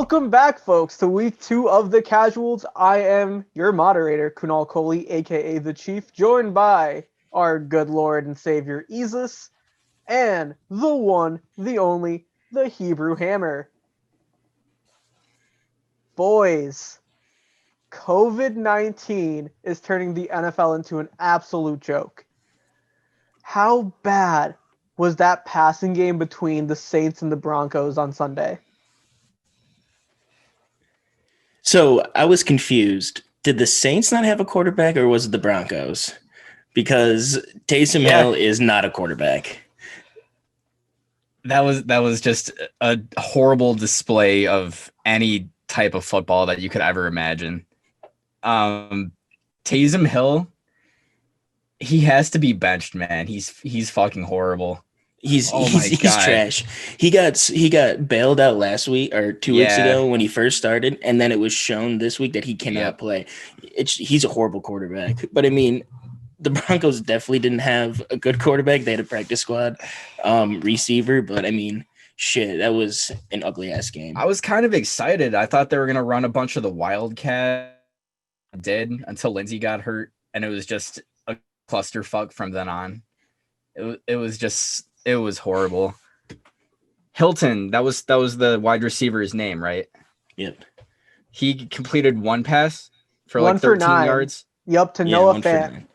Welcome back, folks, to week 2 of The Casuals. I am your moderator, Kunal Kohli, aka The Chief, joined by our good Lord and Savior, Isis, and the one, the only, the Hebrew Hammer. Boys, COVID-19 is turning the NFL into an absolute joke. How bad was that passing game between the Saints and the Broncos on Sunday? So I was confused. Did the Saints not have a quarterback, or was it the Broncos? Because Taysom Hill is not a quarterback. That was just a horrible display of any type of football that you could ever imagine. Taysom Hill, he has to be benched, man. He's fucking horrible. He's trash. He got bailed out last week or 2 weeks ago when he first started, and then it was shown this week that he cannot play. He's a horrible quarterback. But I mean, the Broncos definitely didn't have a good quarterback. They had a practice squad receiver, but I mean, shit, that was an ugly ass game. I was kind of excited. I thought they were gonna run a bunch of the Wildcat. Did until Lindsey got hurt, and it was just a clusterfuck from then on. It was horrible. Hilton, that was the wide receiver's name, right? Yep. He completed one pass for like 13 yards. Yep, to Noah Fant.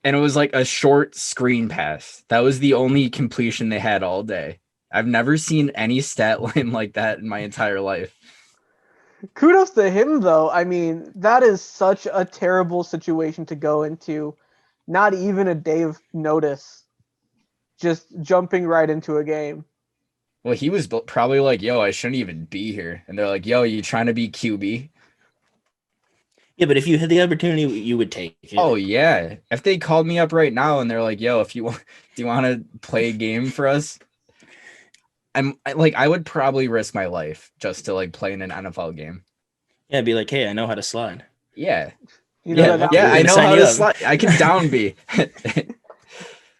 And it was like a short screen pass. That was the only completion they had all day. I've never seen any stat line like that in my entire life. Kudos to him, though. I mean, that is such a terrible situation to go into. Not even a day of notice. Just jumping right into a game. Well, he was probably like, yo, I shouldn't even be here. And they're like, yo, you trying to be QB? Yeah, but if you had the opportunity, you would take it. Oh, yeah. If they called me up right now and they're like, yo, do you want to play a game for us? I would probably risk my life just to like play in an NFL game. Yeah, be like, hey, I know how to slide. Yeah. I know how to slide. I can down B.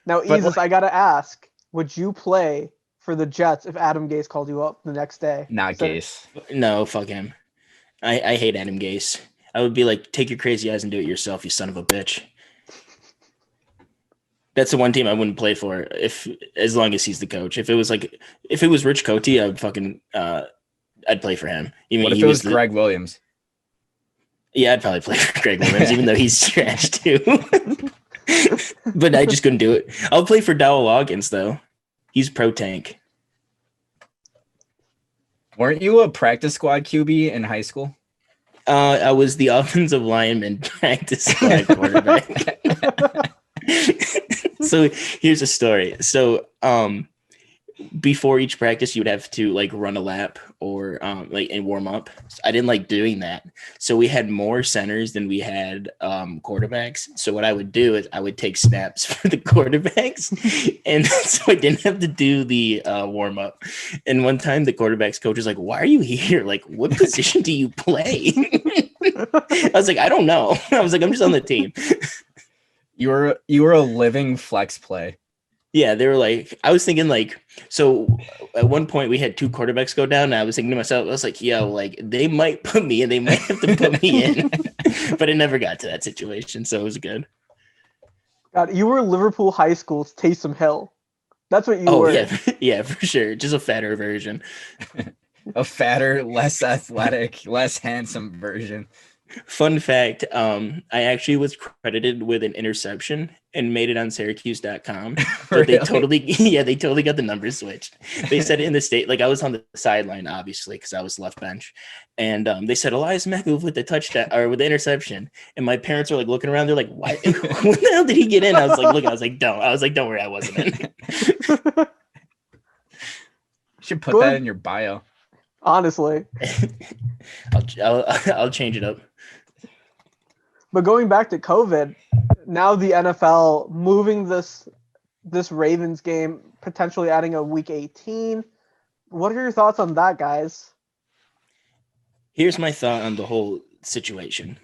Now, Isis, I gotta ask, would you play for the Jets if Adam Gase called you up the next day? Not Gase. No, fuck him. I hate Adam Gase. I would be like, take your crazy eyes and do it yourself, you son of a bitch. That's the one team I wouldn't play for as long as he's the coach. If it was Rich Cote, I would fucking I'd play for him. What if it was Greg Williams? Yeah, I'd probably play for Greg Williams, even though he's trash too. But I just couldn't do it. I'll play for Dowell Loggins, though. He's pro tank. Weren't you a practice squad QB in high school? I was the offensive lineman practice squad quarterback. So here's a story. So before each practice, you would have to like run a lap or and warm up. I didn't like doing that. So we had more centers than we had quarterbacks. So what I would do is I would take snaps for the quarterbacks. And so I didn't have to do the warm up. And one time the quarterback's coach was like, why are you here? Like, what position do you play? I was like, I don't know. I was like, I'm just on the team. You were a living flex play. Yeah, they were like, I was thinking like, so at one point we had two quarterbacks go down. And I was thinking to myself, I was like, yo, like they might put me in, they might have to put me in, but it never got to that situation. So it was good. God, you were Liverpool High School's Taysom Hill. That's what you were. Yeah, for sure. Just a fatter version. A fatter, less athletic, less handsome version. Fun fact, I actually was credited with an interception and made it on Syracuse.com. But Really? they totally got the numbers switched. They said it in the state, like I was on the sideline, obviously, because I was left bench. And they said Elias Mekov with the touchdown or with the interception. And my parents were like looking around, they're like, why? When the hell did he get in? I was like, don't worry, I wasn't in. You should put that in your bio. Honestly. I'll change it up. But going back to COVID, now the NFL moving this Ravens game, potentially adding a week 18. What are your thoughts on that, guys? Here's my thought on the whole situation.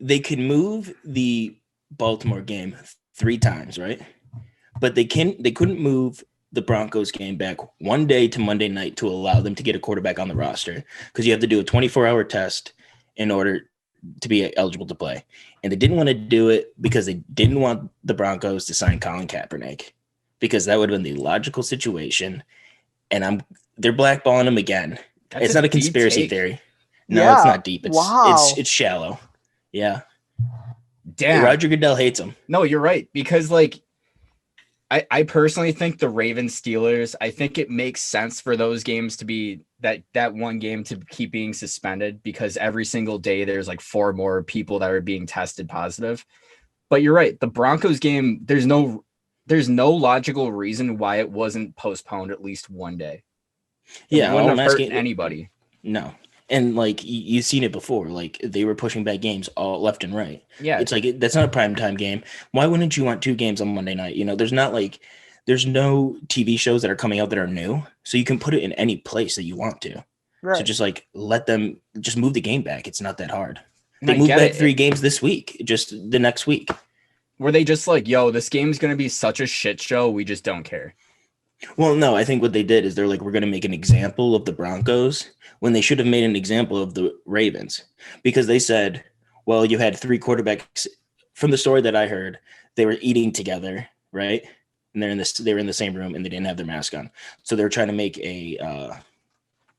They could move the Baltimore game 3 times, right? But they couldn't move the Broncos game back one day to Monday night to allow them to get a quarterback on the roster, because you have to do a 24-hour test in order to be eligible to play. And they didn't want to do it because they didn't want the Broncos to sign Colin Kaepernick, because that would have been the logical situation. And they're blackballing him again. That's It's not a deep conspiracy take. theory. No, Yeah, it's not deep. wow. It's shallow. Yeah. Damn. Roger Goodell hates him. No, you're right. Because like I personally think the Ravens Steelers, I think it makes sense for those games to be that one game to keep being suspended, because every single day there's like 4 more people that are being tested positive. But you're right. The Broncos game, there's no logical reason why it wasn't postponed at least one day. It wouldn't have hurt anybody. No. And like you've seen it before, like they were pushing back games all left and right. Yeah. It's like that's not a primetime game. Why wouldn't you want 2 games on Monday night? You know, there's no TV shows that are coming out that are new, so you can put it in any place that you want to. Right. So just like let them just move the game back. It's not that hard. And They I moved get back it. 3 games this week, just the next week. Were they just like, yo, this game's going to be such a shit show, we just don't care? Well, no, I think what they did is they're like, we're going to make an example of the Broncos, when they should have made an example of the Ravens, because they said, well, you had 3 quarterbacks. From the story that I heard, they were eating together, right? And they were in the same room and they didn't have their mask on. So they were trying to make a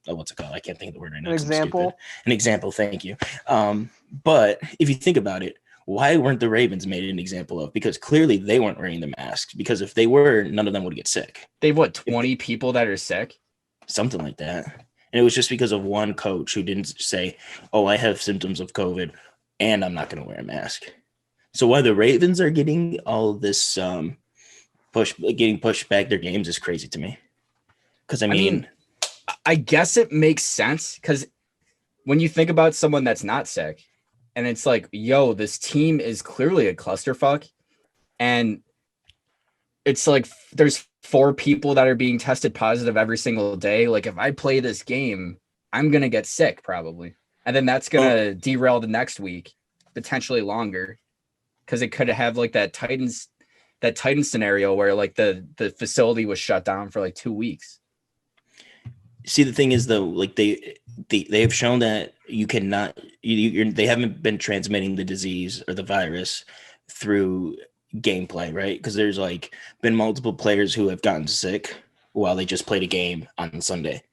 what's it called? I can't think of the word right now. An 'cause I'm example. stupid. An example. Thank you. But if you think about it, why weren't the Ravens made an example of? Because clearly they weren't wearing the masks, because if they were, none of them would get sick. They've what, 20 people that are sick? Something like that. And it was just because of one coach who didn't say, oh, I have symptoms of COVID and I'm not going to wear a mask. So why the Ravens are getting all of this getting pushed back their games is crazy to me. Because I mean, I guess it makes sense, because when you think about someone that's not sick, and it's like, yo, this team is clearly a clusterfuck, and it's like there's 4 people that are being tested positive every single day. Like, if I play this game, I'm gonna get sick probably, and then that's gonna derail the next week, potentially longer, because it could have like that Titans scenario where like the facility was shut down for like 2 weeks. see, the thing is though, like they have shown that you cannot, they haven't been transmitting the disease or the virus through gameplay, right? Because there's like been multiple players who have gotten sick while they just played a game on Sunday.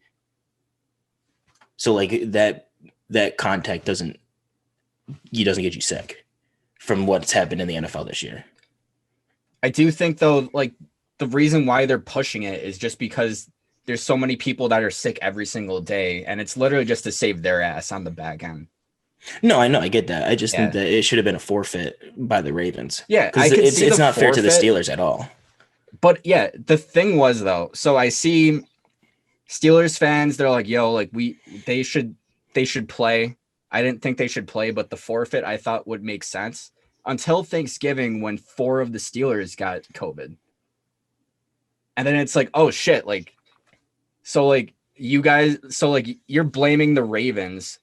So like that contact doesn't get you sick from what's happened in the NFL this year. I do think though, like the reason why they're pushing it is just because there's so many people that are sick every single day, and it's literally just to save their ass on the back end. No, I know, I get that. I just think that it should have been a forfeit by the Ravens. Yeah, because it's not fair to the Steelers at all. But yeah, the thing was though, so I see Steelers fans, they're like, yo, like they should play. I didn't think they should play, but the forfeit I thought would make sense until Thanksgiving, when 4 of the Steelers got COVID. And then it's like, oh shit, like, so like you guys, so like you're blaming the Ravens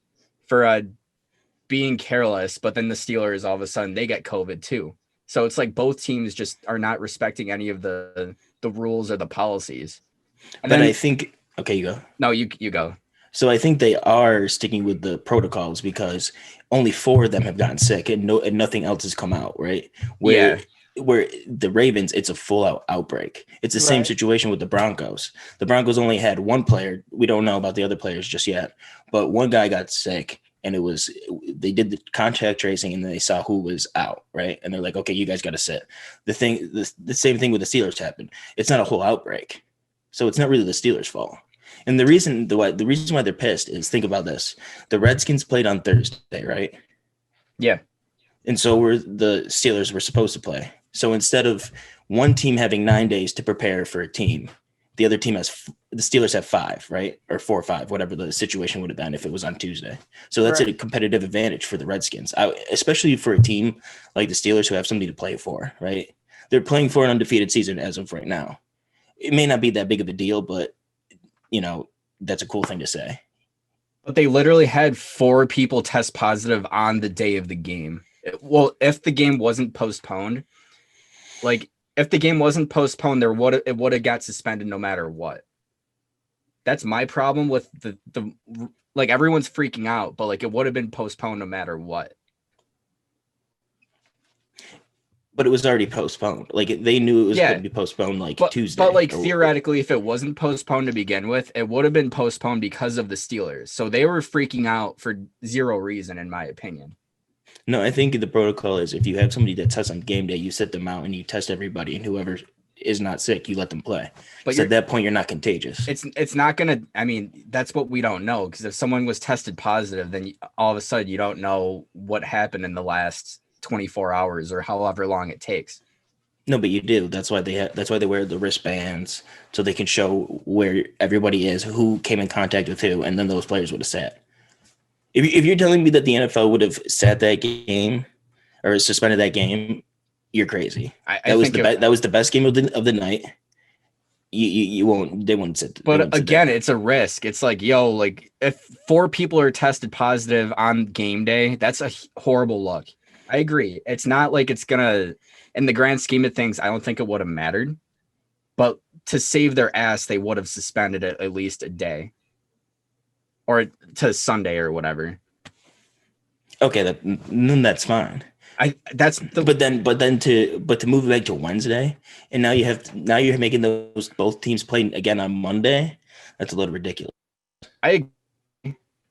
for being careless, but then the Steelers all of a sudden they get COVID too. So it's like both teams just are not respecting any of the rules or the policies. And but then I think, okay, you go. No, you go. So I think they are sticking with the protocols because only 4 of them have gotten sick and nothing else has come out, right? Where the Ravens, it's a full out outbreak. It's the same situation with the Broncos. The Broncos only had 1 player. We don't know about the other players just yet, but one guy got sick and they did the contact tracing and they saw who was out, right? And they're like, okay, you guys got to sit. The same thing with the Steelers happened. It's not a whole outbreak. So it's not really the Steelers' fault. And the reason why they're pissed is, think about this. The Redskins played on Thursday, right? Yeah. And so the Steelers were supposed to play. So instead of one team having 9 days to prepare for a team, the other team the Steelers have 5, right? Or 4 or 5, whatever the situation would have been if it was on Tuesday. So that's a competitive advantage for the Redskins, especially for a team like the Steelers who have something to play for, right? They're playing for an undefeated season as of right now. It may not be that big of a deal, but that's a cool thing to say. But they literally had 4 people test positive on the day of the game. Well, if the game wasn't postponed, like if the game wasn't postponed, it would have got suspended no matter what. That's my problem with the like everyone's freaking out, but like it would have been postponed no matter what. But it was already postponed. Like they knew it was Yeah, going to be postponed like But Tuesday. but like or- theoretically, if it wasn't postponed to begin with, it would have been postponed because of the Steelers. So they were freaking out for zero reason, in my opinion. No, I think the protocol is if you have somebody that tests on game day, you sit them out and you test everybody, and whoever is not sick, you let them play. But So at that point, you're not contagious. it's not gonna. I mean, that's what we don't know, because if someone was tested positive, then all of a sudden you don't know what happened in the last 24 hours or however long it takes. No, but you do. That's why that's why they wear the wristbands so they can show where everybody is, who came in contact with who, and then those players would have sat. If you're telling me that the NFL would have sat that game or suspended that game, you're crazy. I think That was the best game of the night. They won't sit. But again, it's a risk. It's like, yo, like if 4 people are tested positive on game day, that's a horrible look. I agree. It's not like it's gonna, in the grand scheme of things, I don't think it would have mattered. But to save their ass, they would have suspended it at least a day, or to Sunday or whatever. Okay, then that's fine. But then to move it back to Wednesday, and now you're making those both teams play again on Monday. That's a little ridiculous.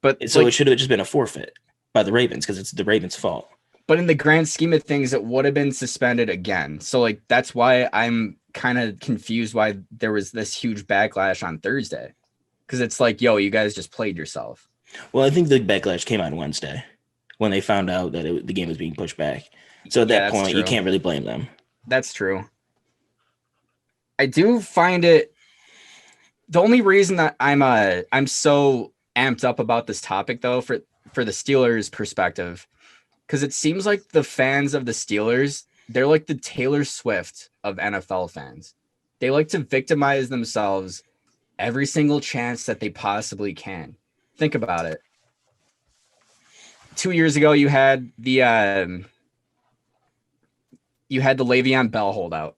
But so it should have just been a forfeit by the Ravens because it's the Ravens' fault. But in the grand scheme of things, it would have been suspended again. So like that's why I'm kind of confused why there was this huge backlash on Thursday, because it's like, yo, you guys just played yourself. Well, I think the backlash came on Wednesday when they found out that the game was being pushed back. So at that point, you can't really blame them. That's true. I do find it. The only reason that I'm so amped up about this topic, though, for the Steelers' perspective, because it seems like the fans of the Steelers, they're like the Taylor Swift of NFL fans. They like to victimize themselves every single chance that they possibly can. Think about it. 2 years ago, you had the Le'Veon Bell holdout.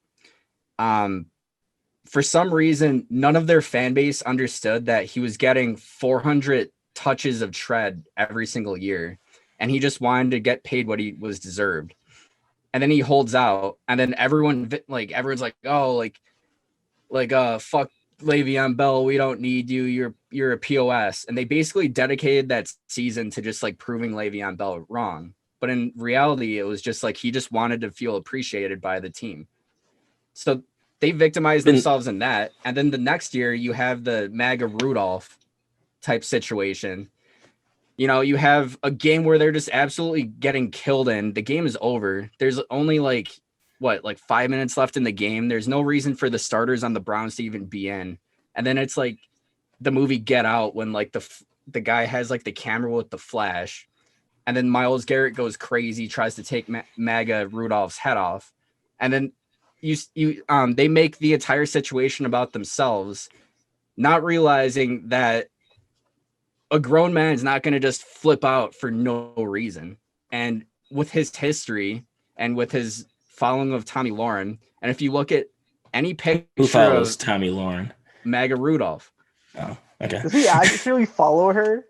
For some reason, none of their fan base understood that he was getting 400 touches of tread every single year, and he just wanted to get paid what he was deserved. And then he holds out, and then everyone's like, oh, fuck Le'Veon Bell, we don't need you. You're a POS. And they basically dedicated that season to just like proving Le'Veon Bell wrong. But in reality, it was just like he just wanted to feel appreciated by the team. So they victimized themselves in that. And then the next year, you have the MAGA Rudolph type situation. You know, you have a game where they're just absolutely getting killed in. The game is over. There's only like 5 minutes left in the game. There's no reason for the starters on the Browns to even be in. And then it's like the movie Get Out when like the guy has like the camera with the flash. And then Myles Garrett goes crazy, tries to take MAGA Rudolph's head off. And then they make the entire situation about themselves, not realizing that a grown man is not going to just flip out for no reason. And with his history and with his following of Tommy Lauren, and if you look at any picture who follows Tommy Lauren, MAGA Rudolph. Oh, okay. Does he actually follow her?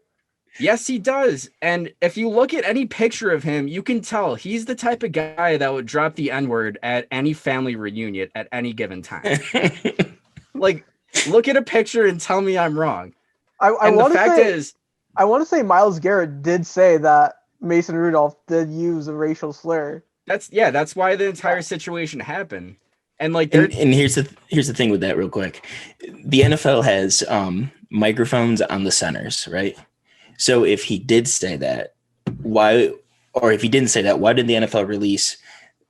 Yes, he does. And if you look at any picture of him, you can tell he's the type of guy that would drop the N-word at any family reunion at any given time. Like, look at a picture and tell me I'm wrong. I want to say Myles Garrett did say that Mason Rudolph did use a racial slur. That's why the entire situation happened. And like, and here's the thing with that real quick. The NFL has microphones on the centers, right? So if he did say that, if he didn't say that, why did the NFL release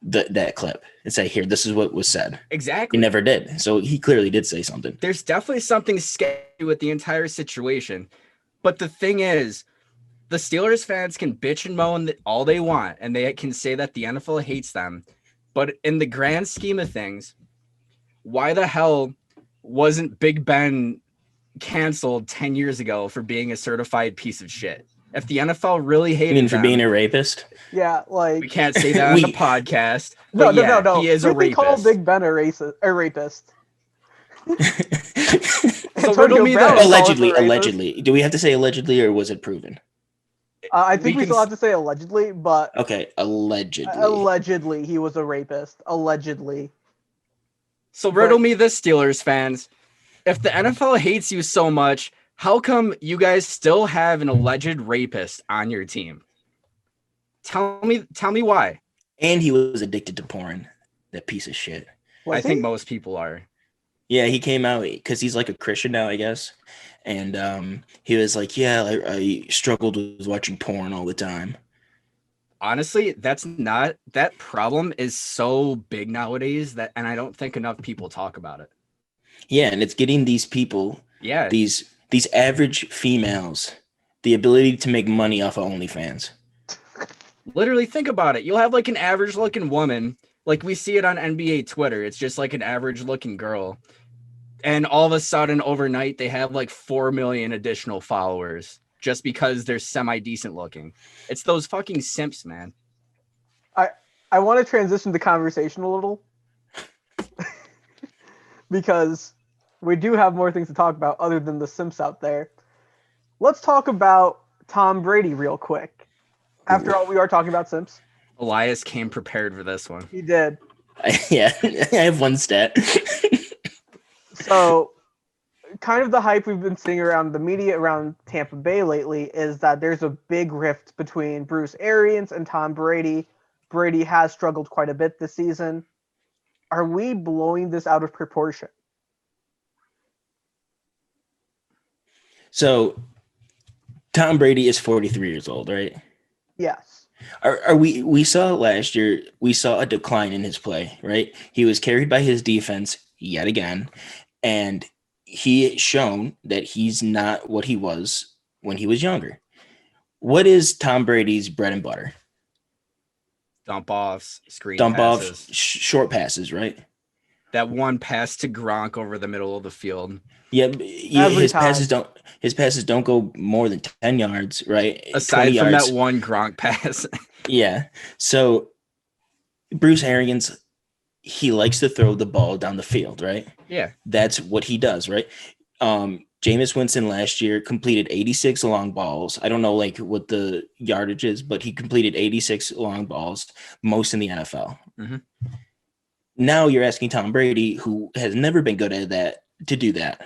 that clip and say, here, this is what was said? Exactly. He never did. So he clearly did say something. There's definitely something sketchy with the entire situation. But the thing is, the Steelers fans can bitch and moan all they want, and they can say that the NFL hates them. But in the grand scheme of things, why the hell wasn't Big Ben canceled 10 years ago for being a certified piece of shit? If the NFL really You hated mean for them, being a rapist? Yeah, like we can't say that on the We- podcast. no, But no, yeah, no, no. he is We a can call rapist. Big Ben a rapist. So riddle Antonio me Brown this. would call him a allegedly, rapist. allegedly. Do we have to say allegedly, or was it proven? I We think we can still s- have to say allegedly, but Okay, allegedly. allegedly he was a rapist. Allegedly. So riddle But- me this, Steelers fans. If the NFL hates you so much, how come you guys still have an alleged rapist on your team? Tell me why. And he was addicted to porn. That piece of shit. Was I think he? most people are. Yeah, he came out because he's like a Christian now, I guess. And he was like, "Yeah, I struggled with watching porn all the time." Honestly, that problem is so big nowadays and I don't think enough people talk about it. Yeah, and it's getting these people, Yeah. these average females, the ability to make money off of OnlyFans. Literally think about it. You'll have like an average looking woman, like we see it on NBA Twitter. It's just like an average looking girl. And all of a sudden overnight they have like 4 million additional followers just because they're semi-decent looking. It's those fucking simps, man. I want to transition the conversation a little because we do have more things to talk about other than the simps out there. Let's talk about Tom Brady real quick. After all, we are talking about simps. Elias came prepared for this one. He did. Yeah, I have one stat. So, kind of the hype we've been seeing around the media around Tampa Bay lately is that there's a big rift between Bruce Arians and Tom Brady. Brady has struggled quite a bit this season. Are we blowing this out of proportion? So, Tom Brady is 43 years old, right? Yes. Are we saw last year, we saw a decline in his play, right? He was carried by his defense yet again, and he shown that he's not what he was when he was younger. What is Tom Brady's bread and butter? Dump offs, screen Dump passes. off, short passes, right? That one pass to Gronk over the middle of the field. Yeah, Every his time. passes don't go more than 10 yards, right? Aside 20 from yards. that one Gronk pass. Yeah. So Bruce Arians, he likes to throw the ball down the field, right? Yeah. That's what he does, right? Jameis Winston last year completed 86 long balls. I don't know like what the yardage is, but he completed 86 long balls, most in the NFL. Mhm. Now you're asking Tom Brady, who has never been good at that, to do that.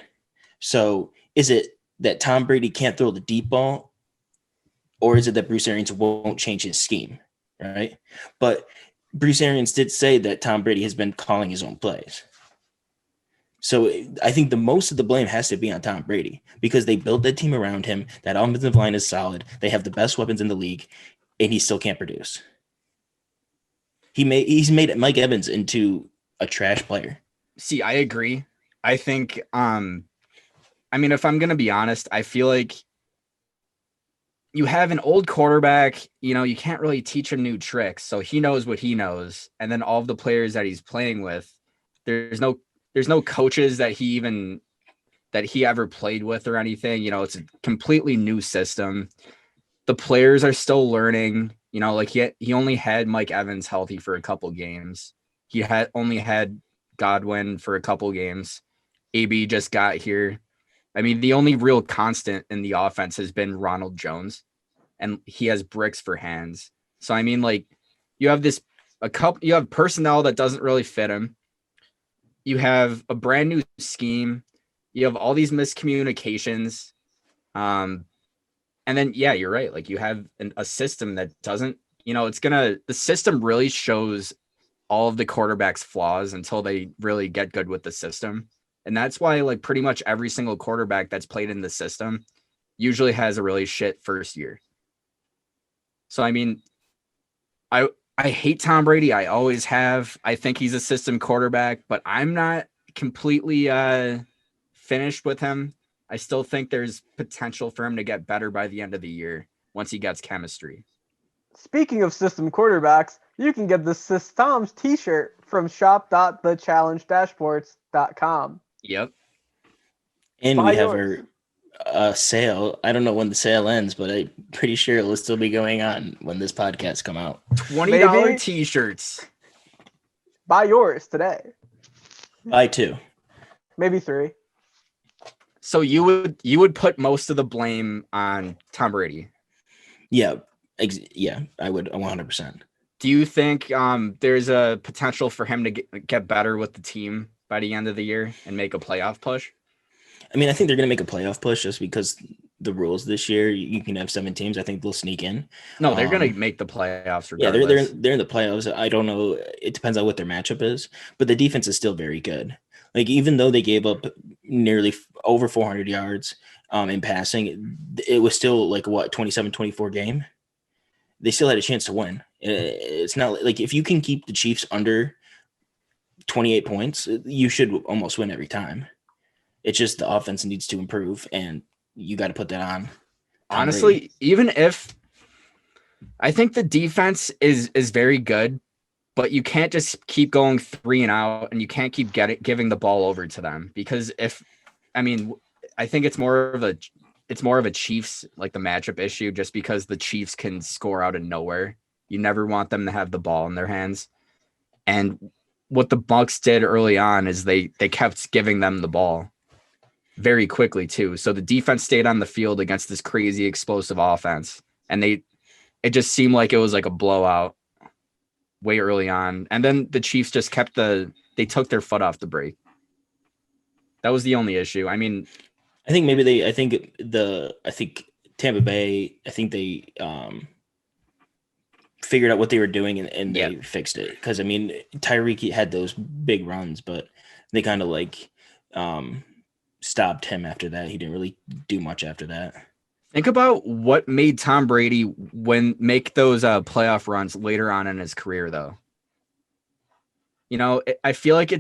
So is it that Tom Brady can't throw the deep ball, or is it that Bruce Arians won't change his scheme, right? But Bruce Arians did say that Tom Brady has been calling his own plays. So I think the most of the blame has to be on Tom Brady because they built that team around him. That offensive line is solid. They have the best weapons in the league, and he still can't produce. He's made Mike Evans into a trash player. See, I agree. I think I mean, if I'm gonna be honest, I feel like you have an old quarterback, you can't really teach him new tricks. So he knows what he knows. And then all of the players that he's playing with, there's no coaches that he ever played with or anything. It's a completely new system. The players are still learning, like he only had Mike Evans healthy for a couple games. He only had Godwin for a couple games. AB just got here. I mean, the only real constant in the offense has been Ronald Jones, and he has bricks for hands. So, I mean, like you have you have personnel that doesn't really fit him. You have a brand new scheme. You have all these miscommunications. And then, yeah, you're right. Like you have a system that doesn't, the system really shows all of the quarterback's flaws until they really get good with the system. And that's why like pretty much every single quarterback that's played in the system usually has a really shit first year. So, I mean, I hate Tom Brady. I always have. I think he's a system quarterback, but I'm not completely finished with him. I still think there's potential for him to get better by the end of the year once he gets chemistry. Speaking of system quarterbacks, you can get the Systems t-shirt from shop.thechallengedashboards.com. Yep. And Buy we have yours. a sale. I don't know when the sale ends, but I'm pretty sure it'll still be going on when this podcast come out. $20 Maybe. t-shirts. Buy yours today. Buy 2. Maybe 3. So you would put most of the blame on Tom Brady. Yeah, yeah, I would 100%. Do you think there's a potential for him to get better with the team by the end of the year and make a playoff push? I mean, I think they're going to make a playoff push just because the rules this year, you can have 7 teams. I think they'll sneak in. No, they're going to make the playoffs regardless. Yeah, they're in the playoffs. I don't know. It depends on what their matchup is, but the defense is still very good. Like, even though they gave up nearly over 400 yards in passing, it was still like, 27-24 game. They still had a chance to win. It's not like if you can keep the Chiefs under 28 points, you should almost win every time. It's just the offense needs to improve, and you got to put that on. Honestly, even if I think the defense is very good, but you can't just keep going 3 and out, and you can't keep giving the ball over to them, because I think it's more of a Chiefs, like the matchup issue, just because the Chiefs can score out of nowhere. You never want them to have the ball in their hands. And what the Bucs did early on is they kept giving them the ball very quickly too. So the defense stayed on the field against this crazy explosive offense. And it just seemed like it was like a blowout way early on. And then the Chiefs just they took their foot off the brake. That was the only issue. I mean, I think Tampa Bay, I think they figured out what they were doing and they fixed it. Because, I mean, Tyreek had those big runs, but they kind of like stopped him after that. He didn't really do much after that. Think about what made Tom Brady make those playoff runs later on in his career, though. You know, I feel like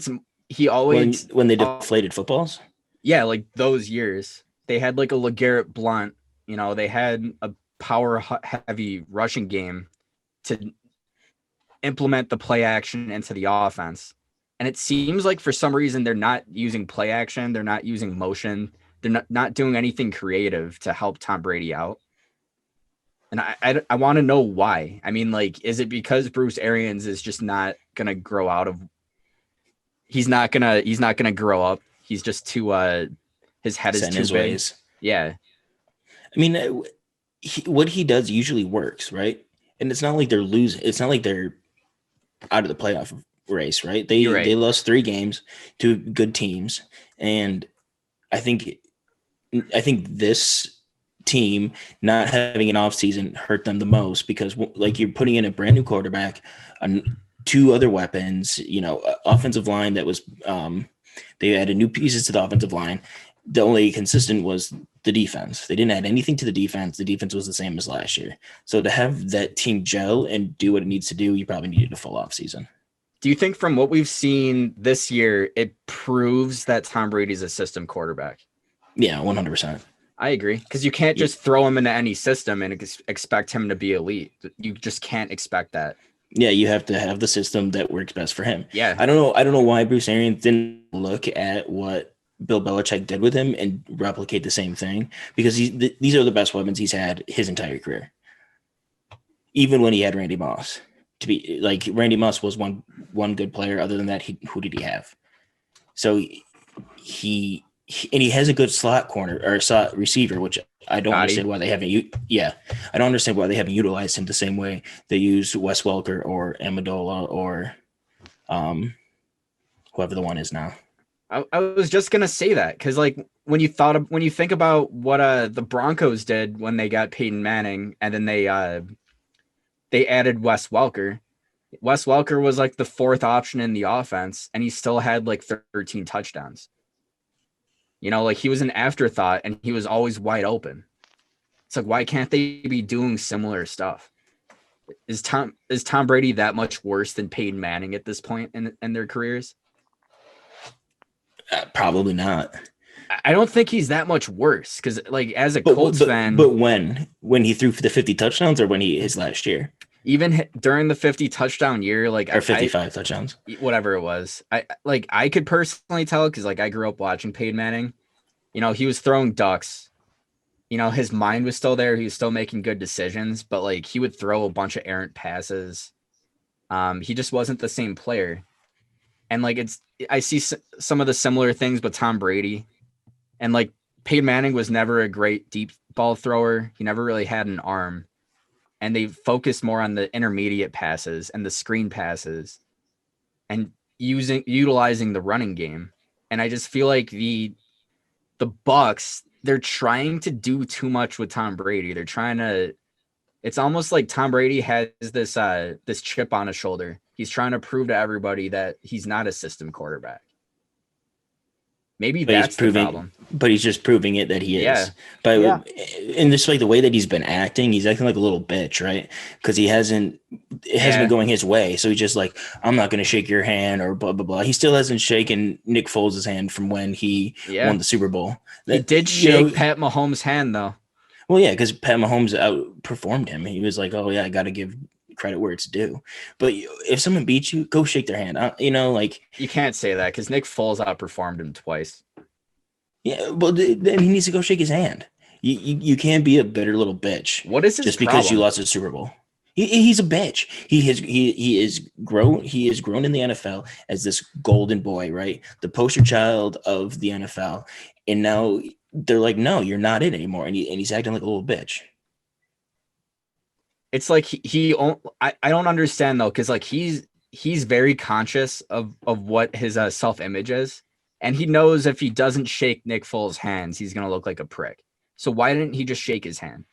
he always when they deflated footballs. Yeah, like those years, they had like a LeGarrette Blount. You know, they had a power-heavy rushing game to implement the play action into the offense. And it seems like for some reason they're not using play action. They're not using motion. They're not doing anything creative to help Tom Brady out. And I want to know why. I mean, like, is it because Bruce Arians is just not going to grow out of – he's not gonna grow up. He's just too his head is too big. Ways. Yeah. I mean, what he does usually works, right? And it's not like they're losing. It's not like they're out of the playoff race, right? They lost 3 games to good teams, and I think this team not having an offseason hurt them the most because, like, you're putting in a brand new quarterback, 2 other weapons, you know, offensive line that was they added new pieces to the offensive line. The only consistent was the defense. They didn't add anything to the defense. The defense was the same as last year. So to have that team gel and do what it needs to do, you probably needed a full off season. Do you think from what we've seen this year, it proves that Tom Brady's a system quarterback? Yeah, 100%. I agree. Because you can't just throw him into any system and expect him to be elite. You just can't expect that. Yeah, you have to have the system that works best for him. Yeah. I don't know why Bruce Arians didn't look at what Bill Belichick did with him and replicate the same thing, because these are the best weapons he's had his entire career. Even when he had Randy Moss. To be like, Randy Moss was one good player. Other than that, who did he have? So he has a good slot corner or slot receiver, which I don't understand why they haven't. I don't understand why they haven't utilized him the same way they use Wes Welker or Amendola or whoever the one is now. I was just gonna say that because, like, when you think about what the Broncos did when they got Peyton Manning, and then they added Wes Welker. Wes Welker was like the 4th option in the offense, and he still had like 13 touchdowns. You know, like, he was an afterthought, and he was always wide open. It's like, why can't they be doing similar stuff? Is Tom Brady that much worse than Peyton Manning at this point in their careers? Probably not. I don't think he's that much worse because, like, as a Colts fan. But when he threw for the 50 touchdowns, or when his last year? Even during the 50 touchdown year, like, or 55 touchdowns, whatever it was. I could personally tell because, like, I grew up watching Peyton Manning. You know, he was throwing ducks his mind was still there. He was still making good decisions, but like he would throw a bunch of errant passes. He just wasn't the same player. And like I see some of the similar things with Tom Brady. And like Peyton Manning was never a great deep ball thrower. He never really had an arm. And they focused more on the intermediate passes and the screen passes and utilizing the running game. And I just feel like the Bucks, they're trying to do too much with Tom Brady. It's almost like Tom Brady has this chip on his shoulder. He's trying to prove to everybody that he's not a system quarterback. Maybe that's the problem. But he's just proving it that he is. Yeah. But in this, like the way that he's been acting, he's acting like a little bitch, right? Because it hasn't been going his way. So he's just like, I'm not going to shake your hand or blah, blah, blah. He still hasn't shaken Nick Foles' hand from when he won the Super Bowl. He did shake Pat Mahomes' hand, though. Well, yeah, because Pat Mahomes outperformed him. He was like, oh, yeah, I got to give credit where it's due. But if someone beats you, go shake their hand. Like you can't say that because Nick Foles outperformed him twice. Yeah, well, then he needs to go shake his hand. You can't be a bitter little bitch. What is his just problem? Because you lost the Super Bowl? He's a bitch. He is grown. He is grown in the NFL as this golden boy, right? The poster child of the NFL, and now they're like, no, you're not it anymore, and he's acting like a little bitch. It's like I don't understand though, because like he's very conscious of what his self-image is, and he knows if he doesn't shake Nick Foles' hands, he's gonna look like a prick. So why didn't he just shake his hand?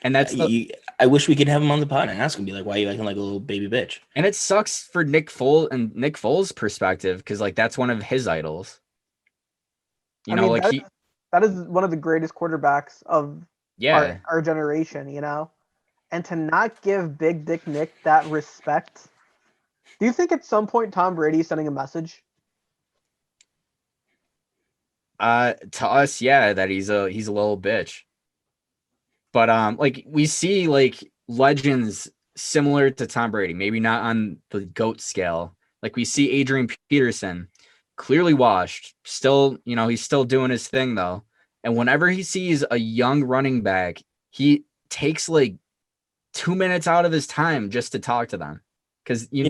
And that's I wish we could have him on the pod and ask him, be like, why are you acting like a little baby bitch? And it sucks for Nick Foles' perspective, because like that's one of his idols. That is one of the greatest quarterbacks of our generation, And to not give Big Dick Nick that respect, do you think at some point Tom Brady is sending a message? To us, yeah, that he's a little bitch. But like we see like legends similar to Tom Brady, maybe not on the GOAT scale. Like we see Adrian Peterson, clearly washed, still, he's still doing his thing though. And whenever he sees a young running back, he takes like 2 minutes out of his time just to talk to them, because he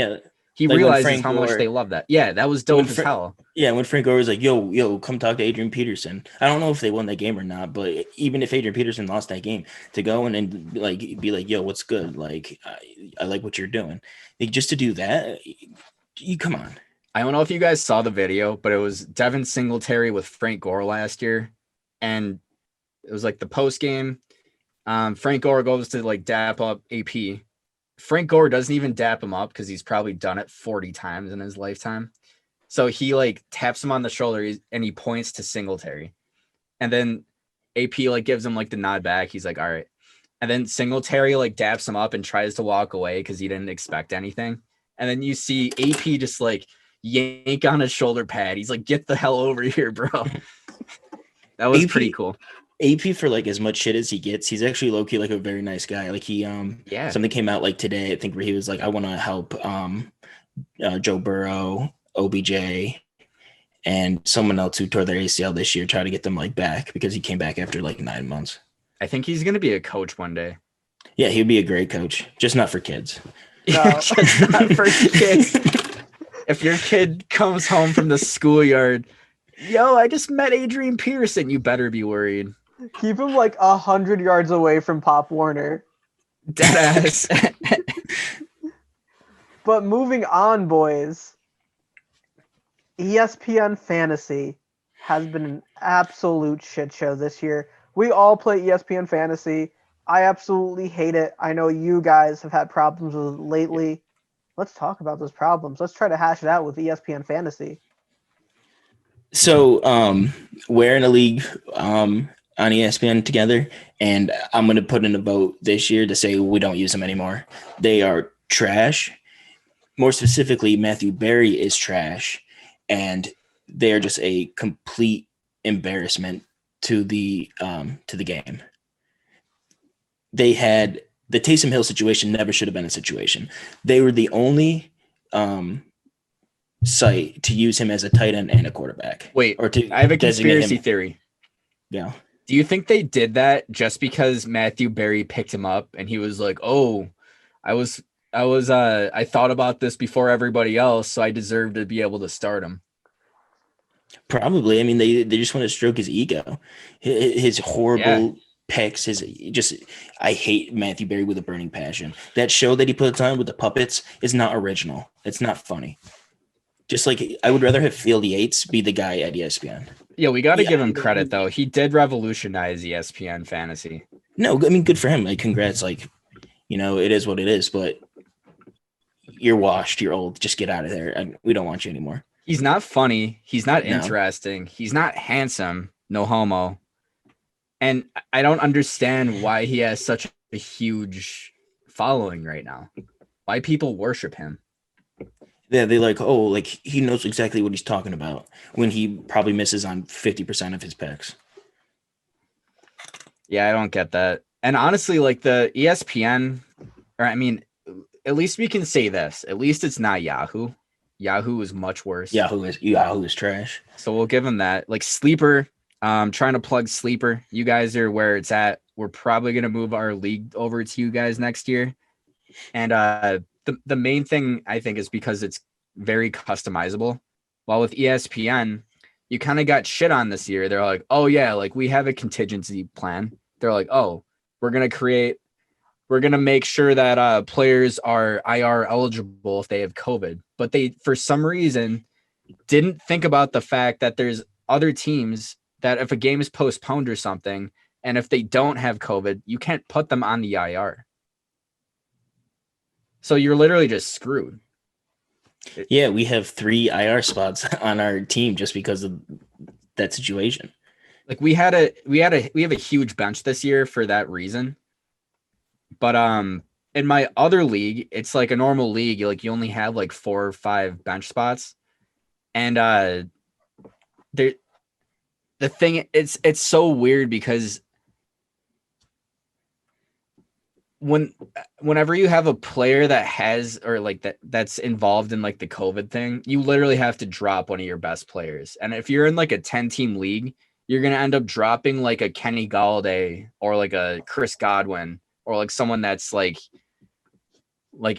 like realizes how much they love that. Yeah, that was dope as hell. Yeah, when Frank Gore was like, yo, come talk to Adrian Peterson. I don't know if they won that game or not, but even if Adrian Peterson lost that game, to go and like be like, yo, what's good? Like, I like what you're doing. Like, just to do that, you come on. I don't know if you guys saw the video, but it was Devin Singletary with Frank Gore last year, and it was like the post game. Frank Gore goes to like dap up AP. Frank Gore doesn't even dap him up because he's probably done it 40 times in his lifetime. So he like taps him on the shoulder and he points to Singletary. And then AP like gives him like the nod back. He's like, all right. And then Singletary like daps him up and tries to walk away because he didn't expect anything. And then you see AP just like yank on his shoulder pad. He's like, get the hell over here, bro. That was pretty cool. AP, for like as much shit as he gets, he's actually low-key like a very nice guy. Like he something came out like today, I think, where he was like, I want to help Joe Burrow, OBJ, and someone else who tore their ACL this year, try to get them like back, because he came back after like 9 months. I think he's gonna be a coach one day. Yeah, he'd be a great coach, just not for kids. No, just not for kids. If your kid comes home from the schoolyard, yo, I just met Adrian Peterson, you better be worried. Keep him like 100 yards away from Pop Warner. Deadass. But moving on, boys. ESPN Fantasy has been an absolute shit show this year. We all play ESPN Fantasy. I absolutely hate it. I know you guys have had problems with it lately. Let's talk about those problems. Let's try to hash it out with ESPN Fantasy. So we're in a league on ESPN together, and I'm going to put in a vote this year to say we don't use them anymore. They are trash. More specifically, Matthew Berry is trash, and they are just a complete embarrassment to the game. They had the Taysom Hill situation never should have been a situation. They were the only site to use him as a tight end and a quarterback. Wait, I have a conspiracy theory. Yeah. Do you think they did that just because Matthew Berry picked him up and he was like, "Oh, I thought about this before everybody else, so I deserve to be able to start him." Probably. I mean, they just want to stroke his ego. His horrible picks. I hate Matthew Berry with a burning passion. That show that he puts on with the puppets is not original. It's not funny. Just like I would rather have Field Yates be the guy at ESPN. Yeah, we got to give him credit though. He did revolutionize ESPN fantasy. No, I mean, good for him. Like, congrats. Like, it is what it is. But you're washed. You're old. Just get out of there. We don't want you anymore. He's not funny. He's not interesting. He's not handsome. No homo. And I don't understand why he has such a huge following right now. Why people worship him. Yeah, they like he knows exactly what he's talking about when he probably misses on 50% of his picks. Yeah, I don't get that. And honestly, like the ESPN, or I mean, at least we can say this. At least it's not Yahoo. Yahoo is much worse. Yahoo is trash. So we'll give him that. Like Sleeper, trying to plug Sleeper. You guys are where it's at. We're probably gonna move our league over to you guys next year. And the main thing I think is because it's very customizable. While with ESPN, you kind of got shit on this year. They're like, oh yeah, like we have a contingency plan. They're like, oh, we're gonna make sure that players are IR eligible if they have COVID. But they, for some reason, didn't think about the fact that there's other teams that if a game is postponed or something, and if they don't have COVID, you can't put them on the IR. So you're literally just screwed. Yeah, we have 3 IR spots on our team just because of that situation. Like we have a huge bench this year for that reason. But in my other league, it's like a normal league. You only have like 4 or 5 bench spots. And the thing, it's so weird because whenever you have a player that has, or like that's involved in like the COVID thing, you literally have to drop one of your best players. And if you're in like a 10-team league, you're going to end up dropping like a Kenny Galladay or like a Chris Godwin or like someone that's like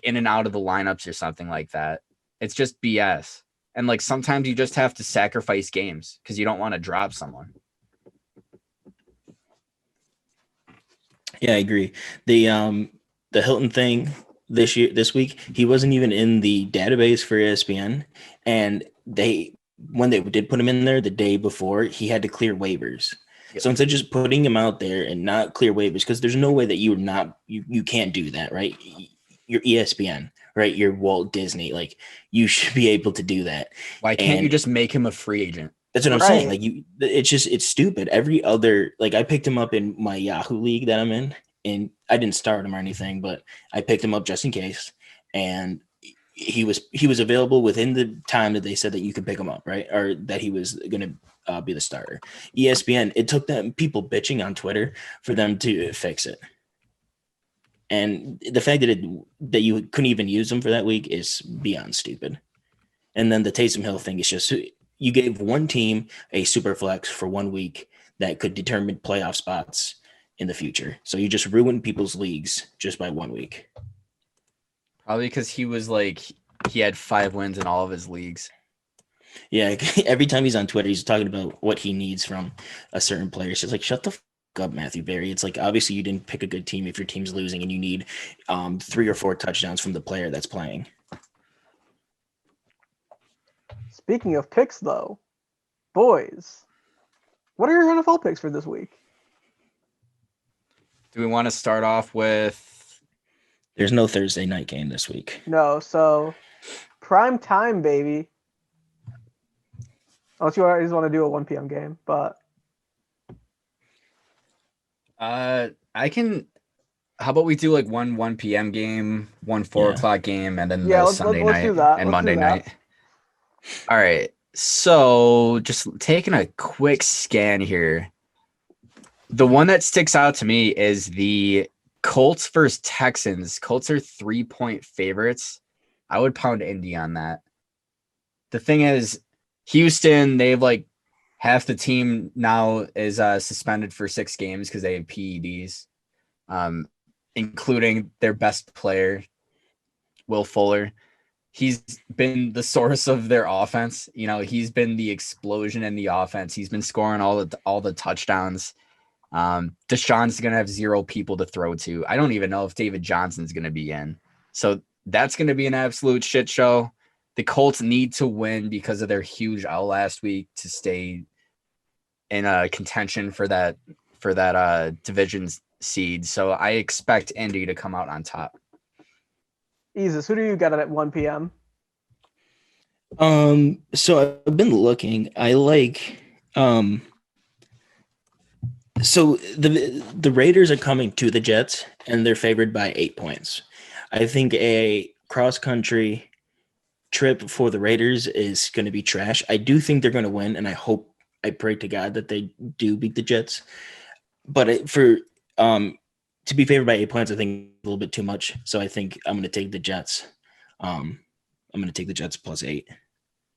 in and out of the lineups or something like that. It's just BS. And like sometimes you just have to sacrifice games because you don't want to drop someone. Yeah, I agree. The Hilton thing this week, he wasn't even in the database for ESPN, and when they did put him in there the day before, he had to clear waivers. Yep. So instead of just putting him out there and not clear waivers, because there's no way that you can't do that, right? You're ESPN, right? You're Walt Disney. Like, you should be able to do that. Why can't you just make him a free agent? That's what I'm saying. Like, it's stupid. Every other, like, I picked him up in my Yahoo league that I'm in, and I didn't start him or anything, but I picked him up just in case. And he was available within the time that they said that you could pick him up, right? Or that he was going to be the starter. ESPN, it took them people bitching on Twitter for them to fix it. And the fact that you couldn't even use him for that week is beyond stupid. And then the Taysom Hill thing is just, you gave one team a super flex for 1 week that could determine playoff spots in the future. So you just ruined people's leagues just by 1 week. Probably because he had 5 wins in all of his leagues. Yeah, every time he's on Twitter, he's talking about what he needs from a certain player. It's just like, shut the fuck up, Matthew Berry. It's like, obviously you didn't pick a good team if your team's losing and you need 3 or 4 touchdowns from the player that's playing. Speaking of picks, though, boys, what are your NFL picks for this week? Do we want to start off with? There's no Thursday night game this week. No, so prime time, baby. Unless you always want to do a 1 p.m. game, but I can. How about we do like 1 p.m. game, 4 o'clock game, and then the Sunday night and Monday night. All right. So just taking a quick scan here. The one that sticks out to me is the Colts versus Texans. Colts are 3-point favorites. I would pound Indy on that. The thing is, Houston, they've like half the team now is suspended for 6 games because they have PEDs, including their best player, Will Fuller. He's been the source of their offense. You know, he's been the explosion in the offense. He's been scoring all the touchdowns. Deshaun's going to have 0 people to throw to. I don't even know if David Johnson's going to be in. So that's going to be an absolute shit show. The Colts need to win because of their huge L last week to stay in a contention for that division seed. So I expect Indy to come out on top. Jesus, who do you got at 1 p.m.? So I've been looking. I like so the Raiders are coming to the Jets and they're favored by 8 points. I think a cross country trip for the Raiders is going to be trash. I do think they're going to win, and I pray to God that they do beat the Jets. But to be favored by 8 points, I think a little bit too much. So I think I'm going to take the Jets. I'm going to take the Jets +8.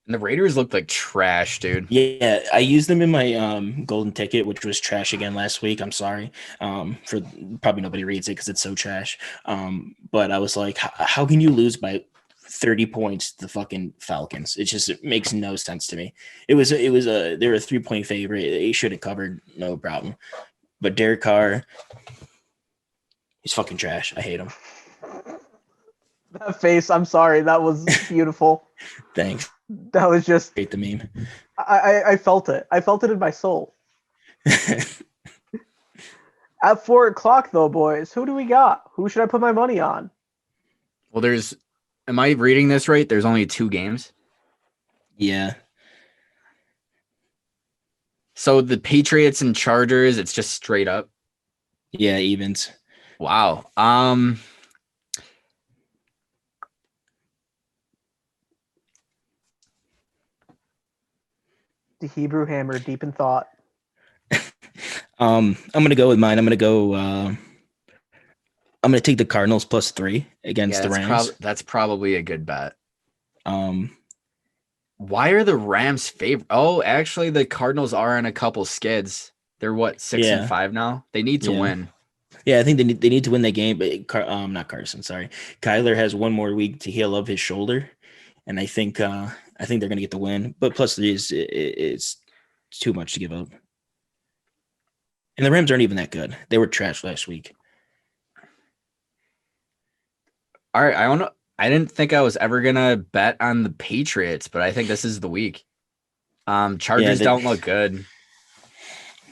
And the Raiders looked like trash, dude. Yeah, I used them in my golden ticket, which was trash again last week. I'm sorry. For probably nobody reads it because it's so trash. But I was like, how can you lose by 30 points to the fucking Falcons? It makes no sense to me. They were a 3-point favorite. They should have covered, no problem. But Derek Carr, he's fucking trash. I hate him. That face, I'm sorry. That was beautiful. Thanks. That was just. Hate the meme. I felt it. I felt it in my soul. At 4 o'clock, though, boys, who do we got? Who should I put my money on? Well, am I reading this right? There's only 2 games. Yeah. So the Patriots and Chargers, it's just straight up. Yeah, evens. Wow. The Hebrew Hammer, deep in thought. I'm gonna go with mine. I'm gonna take the Cardinals +3 against the Rams. That's probably a good bet. Why are the Rams favorite? Oh, actually, the Cardinals are on a couple skids. They're 6-5 now. They need to win. Yeah, I think they need to win that game. But not Carson. Sorry, Kyler has one more week to heal up his shoulder, and I think they're gonna get the win. But +3 is too much to give up. And the Rams aren't even that good. They were trash last week. All right, I didn't think I was ever gonna bet on the Patriots, but I think this is the week. Chargers don't look good.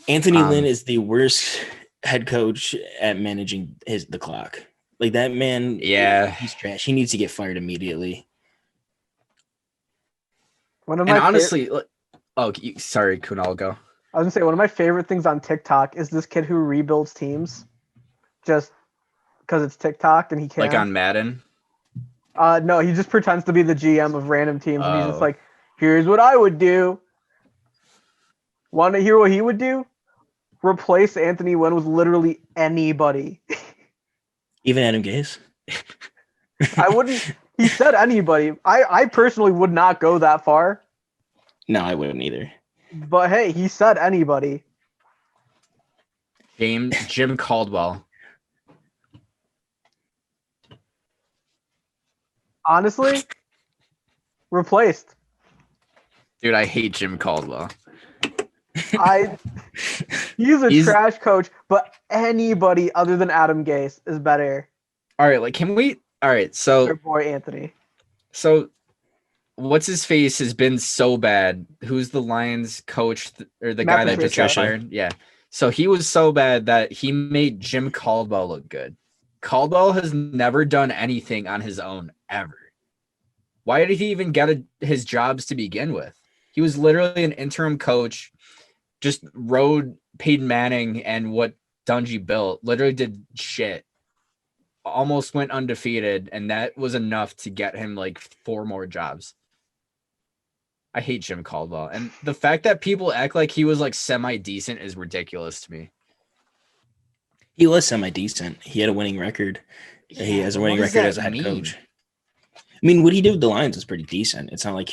Anthony Lynn is the worst head coach at managing the clock. Like that man, he's trash. He needs to get fired immediately. Honestly, sorry, Kunal, go. I was gonna say one of my favorite things on TikTok is this kid who rebuilds teams, just because it's TikTok and he can. Like on Madden. No, he just pretends to be the GM of random teams, and he's just like, "Here's what I would do." Want to hear what he would do? Replace Anthony Lynn with literally anybody. Even Adam Gase? I wouldn't. He said anybody. I personally would not go that far. No, I wouldn't either. But hey, he said anybody. Jim Caldwell. Honestly, replaced. Dude, I hate Jim Caldwell. He's trash coach, but anybody other than Adam Gase is better. All right, so Your boy Anthony. So what's his face has been so bad. Who's the Lions coach or the Matt guy that Patricia. just got fired? Yeah. So he was so bad that he made Jim Caldwell look good. Caldwell has never done anything on his own ever. Why did he even get his jobs to begin with? He was literally an interim coach, just rode Peyton Manning and what Dungy built, literally did shit. Almost went undefeated, and that was enough to get him like 4 more jobs. I hate Jim Caldwell. And the fact that people act like he was like semi-decent is ridiculous to me. He was semi-decent. He had a winning record. Yeah, he has a winning record as a head coach. I mean, what he did with the Lions is pretty decent. It's not like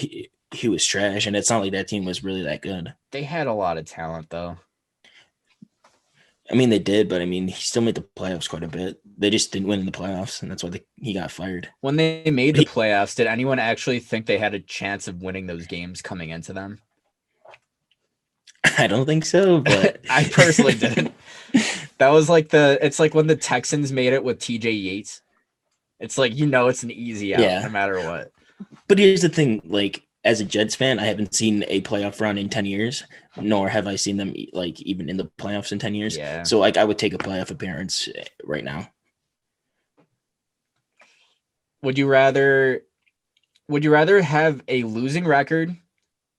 he was trash, and it's not like that team was really that good. They had a lot of talent though. I mean, they did, but I mean, he still made the playoffs quite a bit. They just didn't win in the playoffs, and that's why he got fired. When they made the playoffs, did anyone actually think they had a chance of winning those games coming into them? I don't think so, but I personally didn't. That was like it's like when the Texans made it with TJ Yates. It's like, it's an easy out no matter what. But here's the thing, like, as a Jets fan, I haven't seen a playoff run in 10 years, nor have I seen them like even in the playoffs in 10 years. Yeah. So like I would take a playoff appearance right now. Would you rather have a losing record,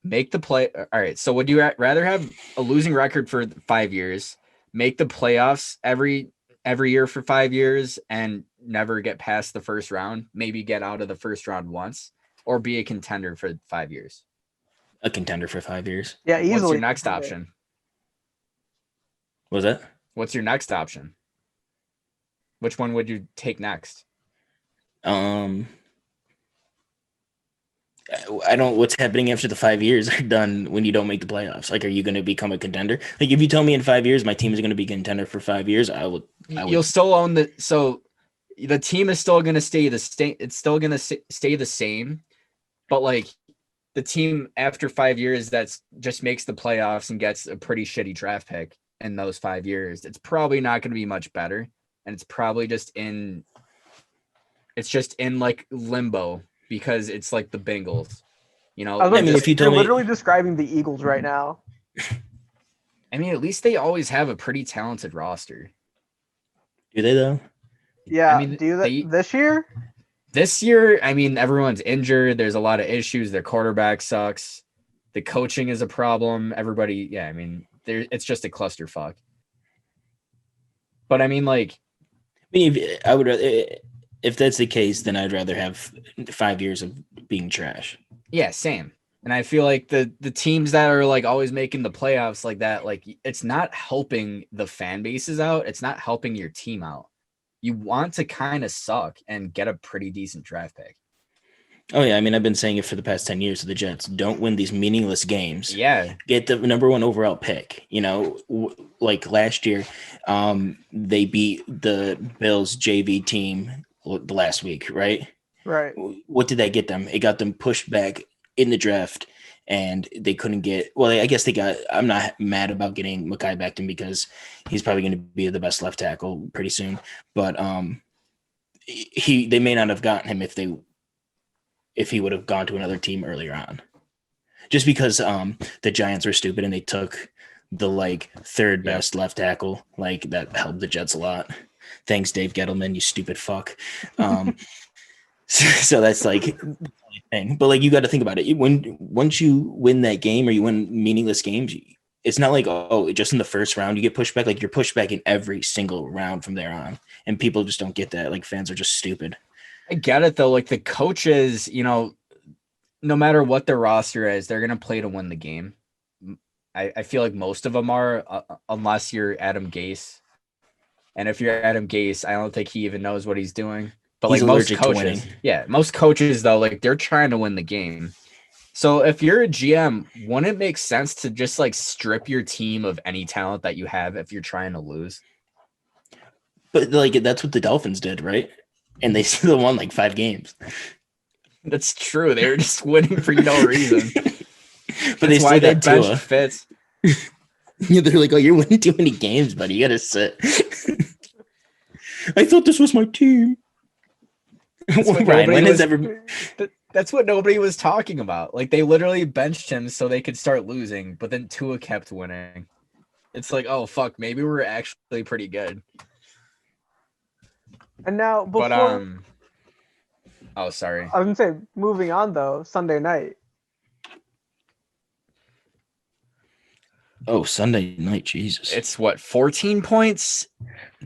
make the play? All right. So would you rather have a losing record for 5 years, make the playoffs every year for 5 years and never get past the first round, maybe get out of the first round once, or be a contender for 5 years? A contender for 5 years. Yeah, easily. What's your next option? What was that? What's your next option? Which one would you take next? I don't. What's happening after the 5 years are done when you don't make the playoffs? Like, are you going to become a contender? Like, if you tell me in 5 years my team is going to be a contender for 5 years, I would. You'll still own the. So the team is still going to stay the same. It's still going to stay the same, but like the team after 5 years that's just makes the playoffs and gets a pretty shitty draft pick in those 5 years, it's probably not going to be much better, and it's probably just in like limbo because it's like the Bengals, I mean, if you're literally describing the Eagles right now. I mean, at least they always have a pretty talented roster. Do they though? Yeah. I mean, this year? This year, I mean, everyone's injured. There's a lot of issues. Their quarterback sucks. The coaching is a problem. Everybody, yeah, I mean, it's just a clusterfuck. But I mean, like, I would rather. If that's the case, then I'd rather have 5 years of being trash. Yeah, same. And I feel like the teams that are like always making the playoffs like that, like it's not helping the fan bases out. It's not helping your team out. You want to kind of suck and get a pretty decent draft pick. Oh, yeah. I mean, I've been saying it for the past 10 years to the Jets. Don't win these meaningless games. Yeah. Get the number 1 overall pick. Like last year, they beat the Bills JV team the last week, right? Right. What did that get them? It got them pushed back in the draft, and they couldn't get. Well, I guess they got. I'm not mad about getting Mekhi Becton because he's probably going to be the best left tackle pretty soon. But they may not have gotten him if he would have gone to another team earlier on, just because the Giants were stupid and they took the like third best left tackle. Like that helped the Jets a lot. Thanks, Dave Gettleman, you stupid fuck. So that's like the thing. But like you got to think about it. Once you win that game or you win meaningless games, it's not like just in the first round you get pushed back. Like you're pushed back in every single round from there on, and people just don't get that. Like fans are just stupid. I get it though. Like the coaches, no matter what their roster is, they're gonna play to win the game. I feel like most of them are, unless you're Adam Gase. And if you're Adam Gase, I don't think he even knows what he's doing. But he's like most coaches, most coaches though, like they're trying to win the game. So if you're a GM, wouldn't it make sense to just like strip your team of any talent that you have if you're trying to lose? But like that's what the Dolphins did, right? And they still won like 5 games. That's true. They were just winning for no reason. But that's why they benched Fitz. Yeah, they're like, you're winning too many games, buddy. You gotta sit. I thought this was my team. That's what nobody was talking about. Like they literally benched him so they could start losing, but then Tua kept winning. It's like, oh fuck, maybe we're actually pretty good. And now, oh sorry. I was gonna say, moving on though, Sunday night. Oh, Sunday night, Jesus! It's what, 14 points?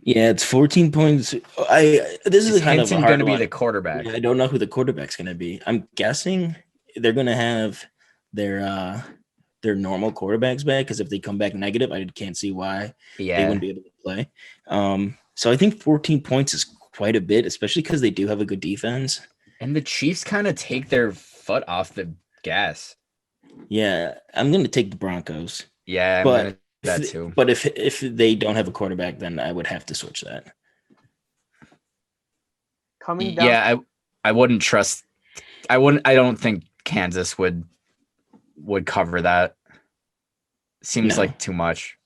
Yeah, it's 14 points. This is kind of going to be the quarterback. Yeah, I don't know who the quarterback's going to be. I'm guessing they're going to have their normal quarterbacks back because if they come back negative, I can't see why they wouldn't be able to play. So I think 14 points is quite a bit, especially because they do have a good defense. And the Chiefs kind of take their foot off the Gas. Yeah, I'm gonna take the Broncos. Yeah, I'm But gonna do that too. But if they don't have a quarterback, then I would have to switch that. Coming down. Yeah, I wouldn't trust. I don't think Kansas would cover that. Seems No. like too much.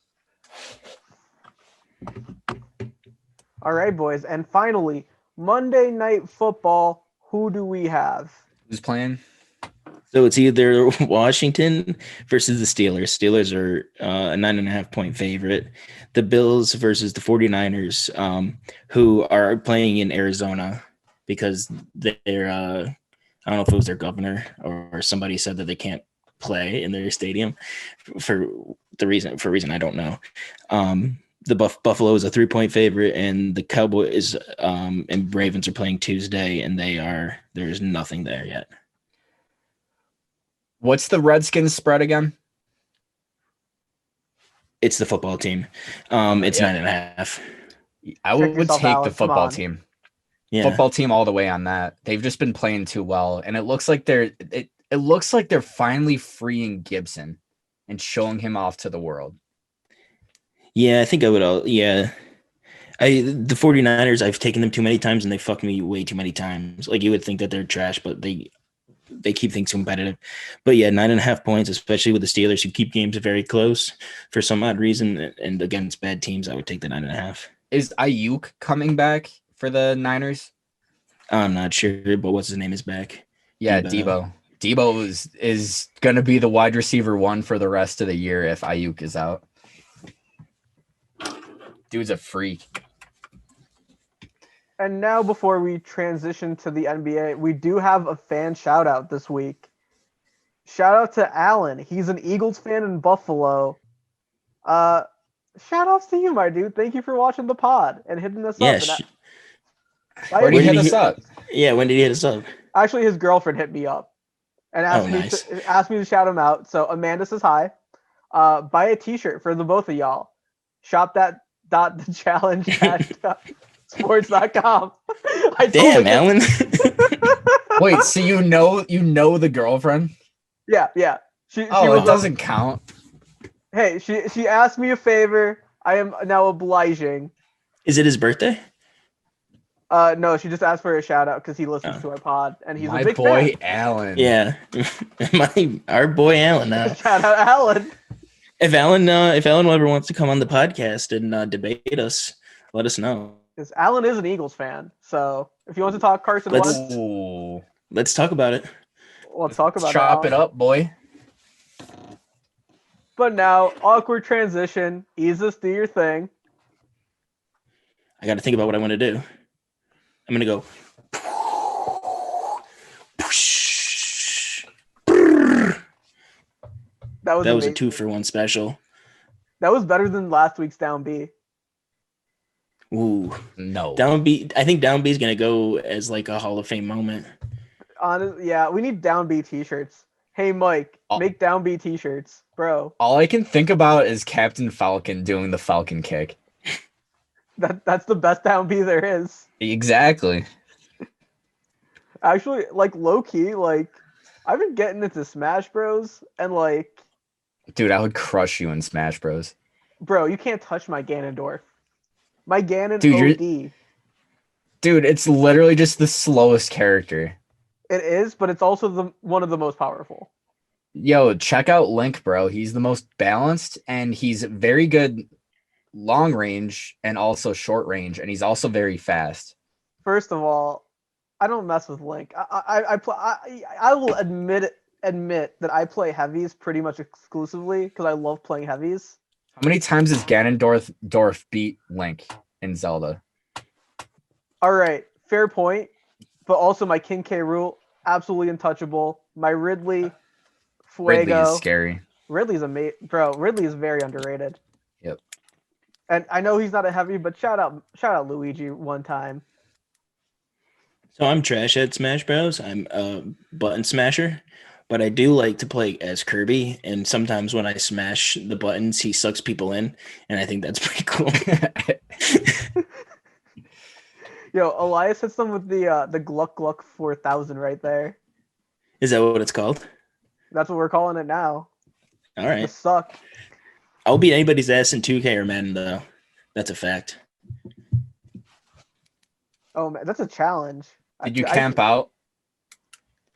All right, boys. And finally, Monday Night Football. Who do we have? Who's playing? So it's either Washington versus the Steelers. Steelers are a 9.5-point favorite. The Bills versus the 49ers, who are playing in Arizona because they're I don't know if it was their governor or somebody said that they can't play in their stadium for reason I don't know. The Buffalo is a 3-point favorite, and the Cowboys and Ravens are playing Tuesday, and there's nothing there yet. What's the Redskins spread again? It's the football team. It's Yeah. 9.5. I Check would yourself, take Alex. the Come football on. team. Yeah. Football team all the way on that. They've just been playing too well, and it looks like it looks like they're finally freeing Gibson and showing him off to the world. Yeah, I think I would the 49ers, I've taken them too many times and they fucked me way too many times. Like you would think that they're trash, but they keep things competitive. But yeah, 9.5 points, especially with the Steelers who keep games very close for some odd reason, and against bad teams, I would take the 9.5. Is Ayuk coming back for the Niners? I'm not sure, but what's his name is back. Yeah, Debo. Debo is going to be the wide receiver 1 for the rest of the year if Ayuk is out. Dude's a freak. And now, before we transition to the NBA, we do have a fan shout out this week. Shout out to Alan. He's an Eagles fan in Buffalo. Shout outs to you, my dude. Thank you for watching the pod and hitting us Yeah. up. Where did he hit us up? Yeah, when did he hit us up? Actually, his girlfriend hit me up and asked me to shout him out. So Amanda says hi. Buy a t-shirt for the both of y'all. Shop that the challenge at sports.com. Damn, Alan. Wait, so you know the girlfriend? Yeah. She It was doesn't count. Hey, she asked me a favor. I am now obliging. Is it his birthday? No, she just asked for a shout out because he listens to our pod and he's My a big boy fan. Alan. Yeah. Our boy Alan now. Shout out Alan. If Alan ever wants to come on the podcast and debate us, let us know. Because Alan is an Eagles fan, so if you want to talk Carson Wentz, Let's talk about it. let's talk about Chop it up, boy. But now, awkward transition. Easus, do your thing. I got to think about what I want to do. I'm gonna go. That was a amazing. 2-for-1 special. That was better than last week's Down B. Ooh, No. Down B. I think Down B is gonna go as like a Hall of Fame moment. Yeah, we need Down B t-shirts. Hey, Mike, make Down B t-shirts, bro. All I can think about is Captain Falcon doing the Falcon kick. That's the best Down B there is. Exactly. Actually, like low key, like I've been getting into Smash Bros. And like, dude, I would crush you in Smash Bros. Bro, you can't touch my Ganondorf. My Ganon OD. Dude, it's literally just the slowest character. It is, but it's also one of the most powerful. Yo, check out Link, bro. He's the most balanced, and he's very good long range and also short range, and he's also very fast. First of all, I don't mess with Link. I will admit that I play heavies pretty much exclusively because I love playing heavies. How many times has Ganondorf beat Link in Zelda? All right, fair point. But also my King K. Rool, absolutely untouchable. My Ridley, Fuego. Ridley is scary. Ridley's amazing, bro. Ridley is very underrated. Yep. And I know he's not a heavy, but shout out Luigi one time. So I'm trash at Smash Bros. I'm a button smasher, but I do like to play as Kirby. And sometimes when I smash the buttons, he sucks people in, and I think that's pretty cool. Yo, Elias hits them with the Gluck Gluck 4000 right there. Is that what it's called? That's what we're calling it now. All The right. suck. I'll beat anybody's ass in 2K or Madden, though. That's a fact. Oh man, that's a challenge. Did you camp out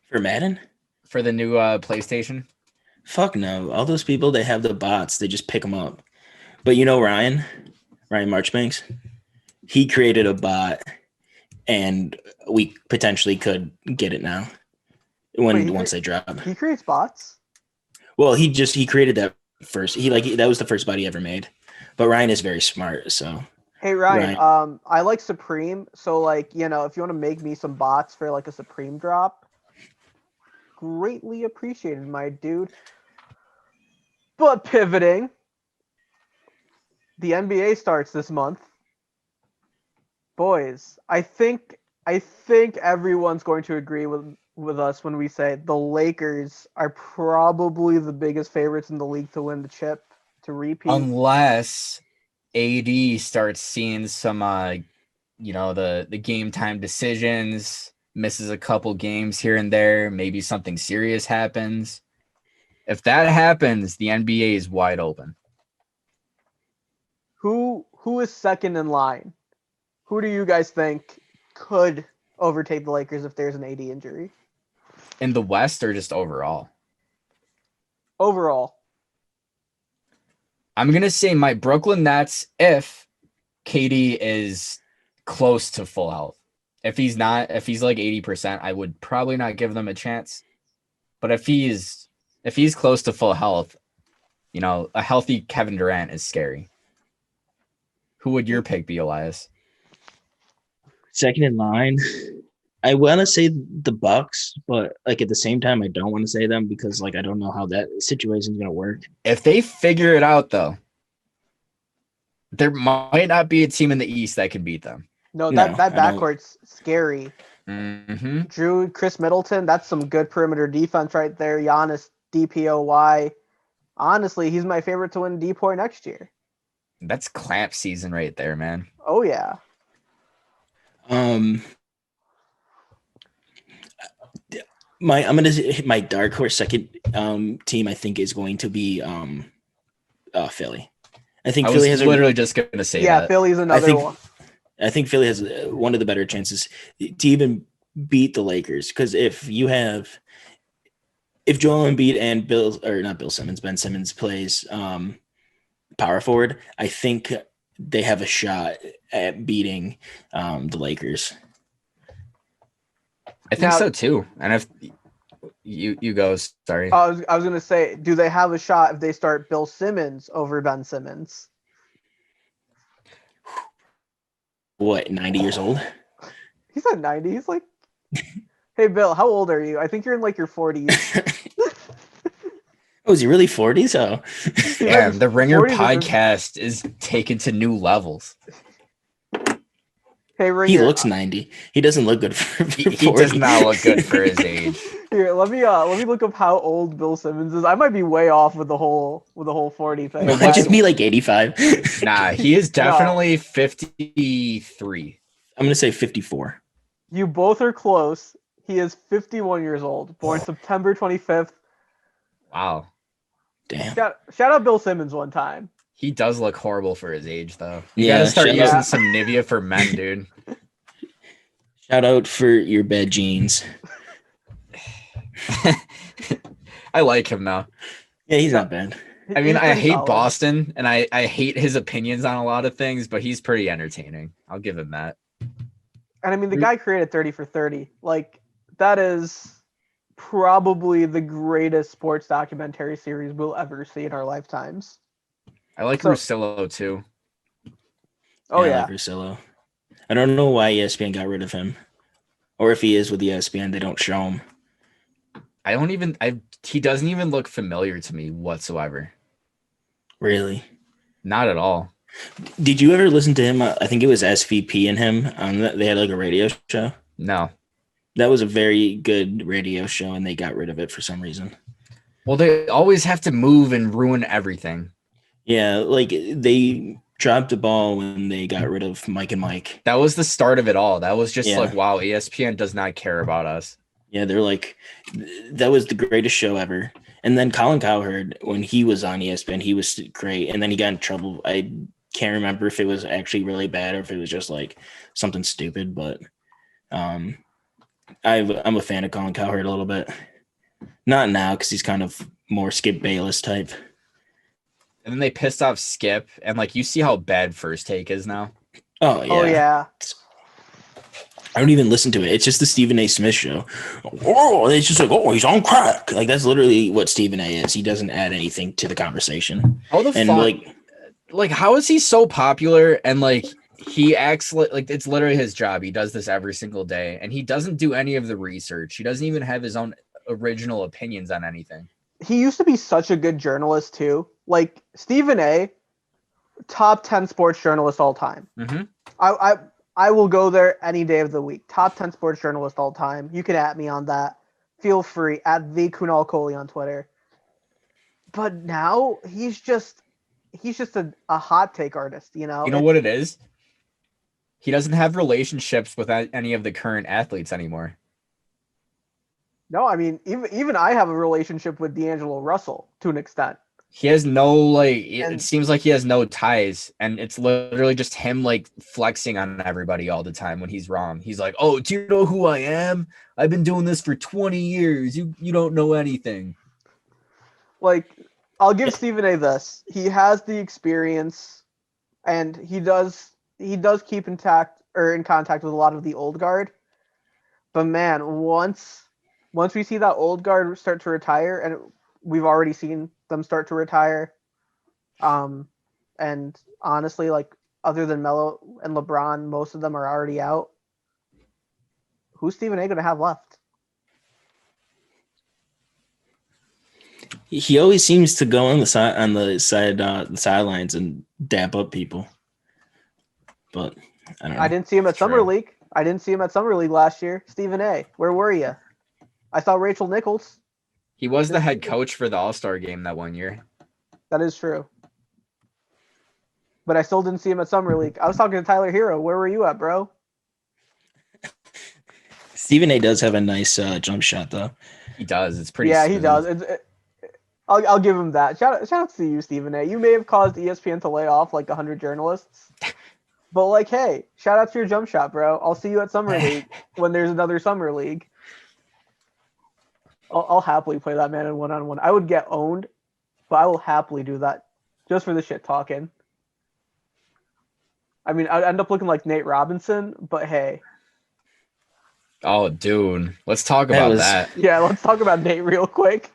For Madden? for the new PlayStation? Fuck no. All those people, they have the bots. They just pick them up. But you know Ryan Marchbanks? He created a bot, and we potentially could get it now once they drop. He creates bots. Well, he created that first. That was the first bot he ever made. But Ryan is very smart, so Hey Ryan, Right. I like Supreme, so like, if you want to make me some bots for like a Supreme drop, greatly appreciated, my dude. But pivoting, the NBA starts this month. Boys, I think everyone's going to agree with us when we say the Lakers are probably the biggest favorites in the league to win the chip, to repeat. Unless AD starts seeing some the game time decisions, misses a couple games here and there, maybe something serious happens. If that happens, the NBA is wide open. Who is second in line? Who do you guys think could overtake the Lakers if there's an AD injury? In the West or just overall? Overall. I'm going to say my Brooklyn Nets if KD is close to full health. If he's like 80%, I would probably not give them a chance. But if he's close to full health, a healthy Kevin Durant is scary. Who would your pick be, Elias? second in line, I want to say the Bucks, but like at the same time, I don't want to say them because like I don't know how that situation is going to work. If they figure it out, though, there might not be a team in the East that can beat them. No, No, that I don't. backcourt's scary. Mm-hmm. Drew, Chris Middleton, that's some good perimeter defense right there. Giannis, DPOY. Honestly, he's my favorite to win DPOY next year. That's clamp season right there, man. Oh, yeah. I'm gonna hit my dark horse second team. I think is going to be Philly. I think I Philly was has literally just going to say Yeah, that. Philly's another think- one. I think Philly has one of the better chances to even beat the Lakers because if Joel Embiid and Ben Simmons plays power forward, I think they have a shot at beating the Lakers. I think Now- so too. And if you go, sorry. I was going to say, do they have a shot if they start Bill Simmons over Ben Simmons? What, 90 years old? He's not 90. He's like, hey, Bill, how old are you? I think you're in like your 40s. Oh, is he really 40? So Yeah, the Ringer 40s is- podcast is taken to new levels. Hey, Ringer. he looks 90. He doesn't look good for He does 40. not look good for his age. Here, let me look up how old Bill Simmons is. I might be way off with the whole 40 thing. It might just be like 85. Nah, he is definitely 53. I'm gonna say 54. You both are close. He is 51 years old, born September 25th. Wow. Damn. Shout out Bill Simmons one time. He does look horrible for his age, though. You Yeah, gotta start shout using out- some Nivea for men, dude. Shout out for your bad jeans. I like him now. Yeah, he's not bad. I mean, He's I pretty hate solid. Boston, and I hate his opinions on a lot of things, but he's pretty entertaining. I'll give him that. And I mean, the guy created 30 for 30. Like, that is probably the greatest sports documentary series we'll ever see in our lifetimes. I like So- Russillo, too. Oh, I yeah. like Russillo. I don't know why ESPN got rid of him, or if he is with ESPN, they don't show him. He doesn't even look familiar to me whatsoever. Really? Not at all. Did you ever listen to him? I think it was SVP and him. They had like a radio show. No. That was a very good radio show, and they got rid of it for some reason. Well, they always have to move and ruin everything. Yeah, like they dropped the ball when they got rid of Mike and Mike. That was the start of it all. That was just Yeah. like, wow, ESPN does not care about us. Yeah, they're like, that was the greatest show ever. And then Colin Cowherd, when he was on ESPN, he was great. And then he got in trouble. I can't remember if it was actually really bad or if it was just like something stupid. But I'm a fan of Colin Cowherd a little bit. Not now because he's kind of more Skip Bayless type. And then they pissed off Skip, and like you see how bad First Take is now. Oh yeah. Oh yeah. I don't even listen to it. It's just the Stephen A. Smith show. Oh, it's just like, oh, he's on crack. Like that's literally what Stephen A. is. He doesn't add anything to the conversation. How the And fuck? Like how is he so popular and like he acts like it's literally his job. He does this every single day, and he doesn't do any of the research. He doesn't even have his own original opinions on anything. He used to be such a good journalist too. Like Stephen A, top 10 sports journalist all time. Mm-hmm. I will go there any day of the week. Top 10 sports journalist all time. You can at me on that. Feel free at the Kunal Kohli on Twitter. But now he's just a hot take artist, you know? You know what it is? He doesn't have relationships with any of the current athletes anymore. No, I mean, even I have a relationship with D'Angelo Russell to an extent. He has no like And- it seems like he has no ties, and it's literally just him like flexing on everybody all the time when he's wrong. He's like, "Oh, do you know who I am? I've been doing this for 20 years. You don't know anything." Like, I'll give Stephen A this. He has the experience, and he does keep in contact with a lot of the old guard. But man, once we see that old guard start to retire, and we've already seen them start to retire, and honestly, like other than Melo and LeBron, most of them are already out. Who's Stephen A gonna have left? He always seems to go on the sidelines and dap up people. But I don't know. I didn't see him at True. Summer League. I didn't see him at Summer League last year. Stephen A, where were you? I saw Rachel Nichols. He was the head coach for the All-Star game that one year. That is true. But I still didn't see him at Summer League. I was talking to Tyler Hero. Where were you at, bro? Stephen A. does have a nice jump shot, though. He does. It's pretty. Yeah, he smooth. does. I'll give him that. Shout out to you, Stephen A. You may have caused ESPN to lay off like 100 journalists. But like, hey, shout out to your jump shot, bro. I'll see you at Summer League when there's another Summer League. I'll happily play that man in one-on-one. I would get owned, but I will happily do that just for the shit talking. I mean, I'd end up looking like Nate Robinson, but hey. Oh, dude, let's talk about that. Yeah, let's talk about Nate real quick.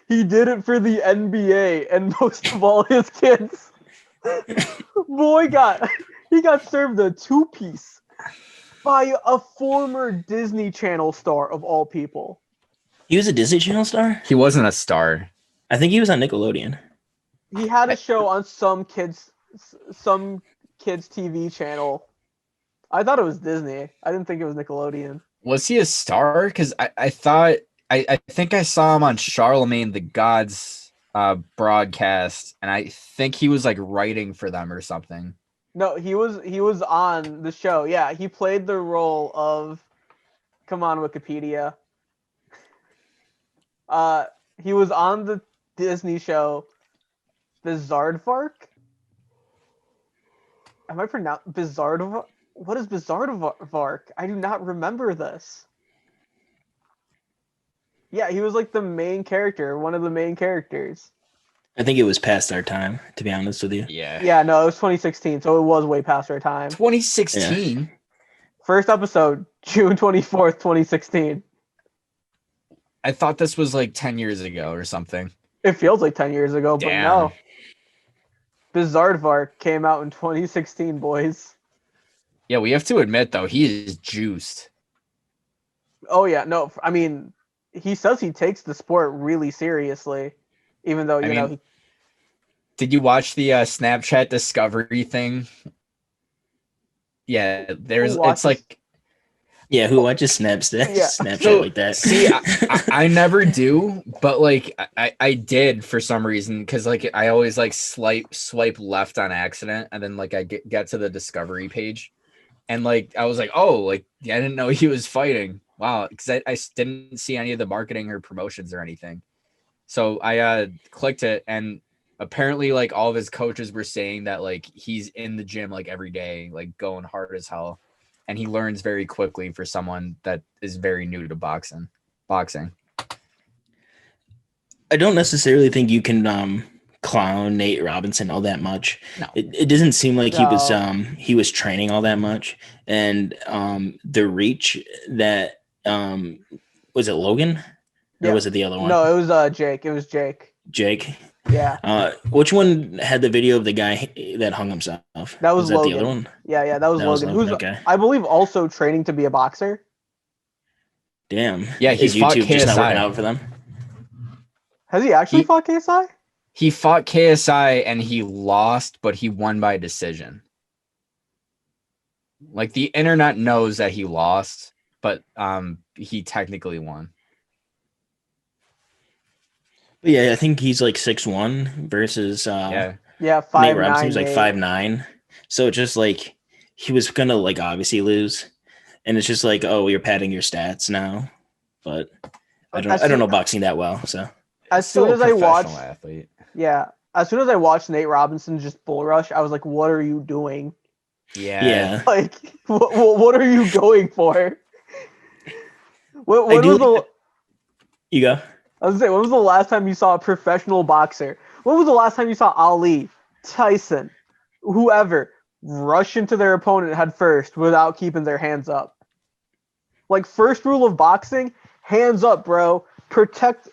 He did it for the NBA and most of all his kids. Boy he got served a two-piece by a former Disney Channel star of all people. He was a Disney Channel star? He wasn't a star. I think he was on Nickelodeon. He had a show on some kids TV channel. I thought it was Disney. I didn't think it was Nickelodeon. Was he a star? Because I thought I think I saw him on Charlemagne the God's broadcast, and I think he was like writing for them or something. No, he was on the show. Yeah, he played the role of. Come on, Wikipedia. He was on the Disney show, Bizaardvark. Am I pronouncing Bizaardvark? What is Bizaardvark? I do not remember this. Yeah, he was like the main character, one of the main characters. I think it was past our time, to be honest with you. Yeah. Yeah, no, it was 2016, so it was way past our time. 2016. First episode, June 24th, 2016. I thought this was like 10 years ago or something. It feels like 10 years ago, but Damn. no. Bizaardvark came out in 2016, boys. Yeah, we have to admit though, he is juiced. Oh yeah, no, I mean, he says he takes the sport really seriously, even though you know. Did you watch the Snapchat discovery thing? Yeah, it's like. Yeah, who watches Snapchat Yeah. like that? See, I never do, but like I did for some reason because like I always like swipe left on accident, and then like I get to the discovery page, and like I was like, oh, like I didn't know he was fighting. Wow, because I didn't see any of the marketing or promotions or anything. So I clicked it, and apparently like all of his coaches were saying that like he's in the gym like every day, like going hard as hell, and he learns very quickly for someone that is very new to boxing. I don't necessarily think you can clown Nate Robinson all that much. No. It doesn't seem like No. he was training all that much, and the reach that was it Logan or Yeah. was it the other one? No, it was Jake. It was Jake. Jake. Yeah. Which one had the video of the guy that hung himself? That was that Logan. the other one? Yeah, that was Logan. Who's okay. I believe also training to be a boxer. Damn. Yeah, he's Is fought YouTube just not KSI. working out for them? Has he actually fought KSI? He fought KSI and he lost, but he won by decision. Like the internet knows that he lost, but he technically won. But yeah, I think he's like 6'1" versus Yeah. Yeah, Nate 5'9". Robinson was like Nate. 5'9". So it's just like he was gonna like obviously lose. And it's just like, oh, you're padding your stats now. But I don't know boxing that well. So As Still soon a as I watched, professional athlete. yeah, as soon as I watched Nate Robinson just bull rush, I was like, "What are you doing? yeah. Like, what are you going for?" What I do was the? like You go. I was gonna say, when was the last time you saw a professional boxer? When was the last time you saw Ali, Tyson, whoever rush into their opponent head first without keeping their hands up? Like, first rule of boxing, hands up, bro. Protect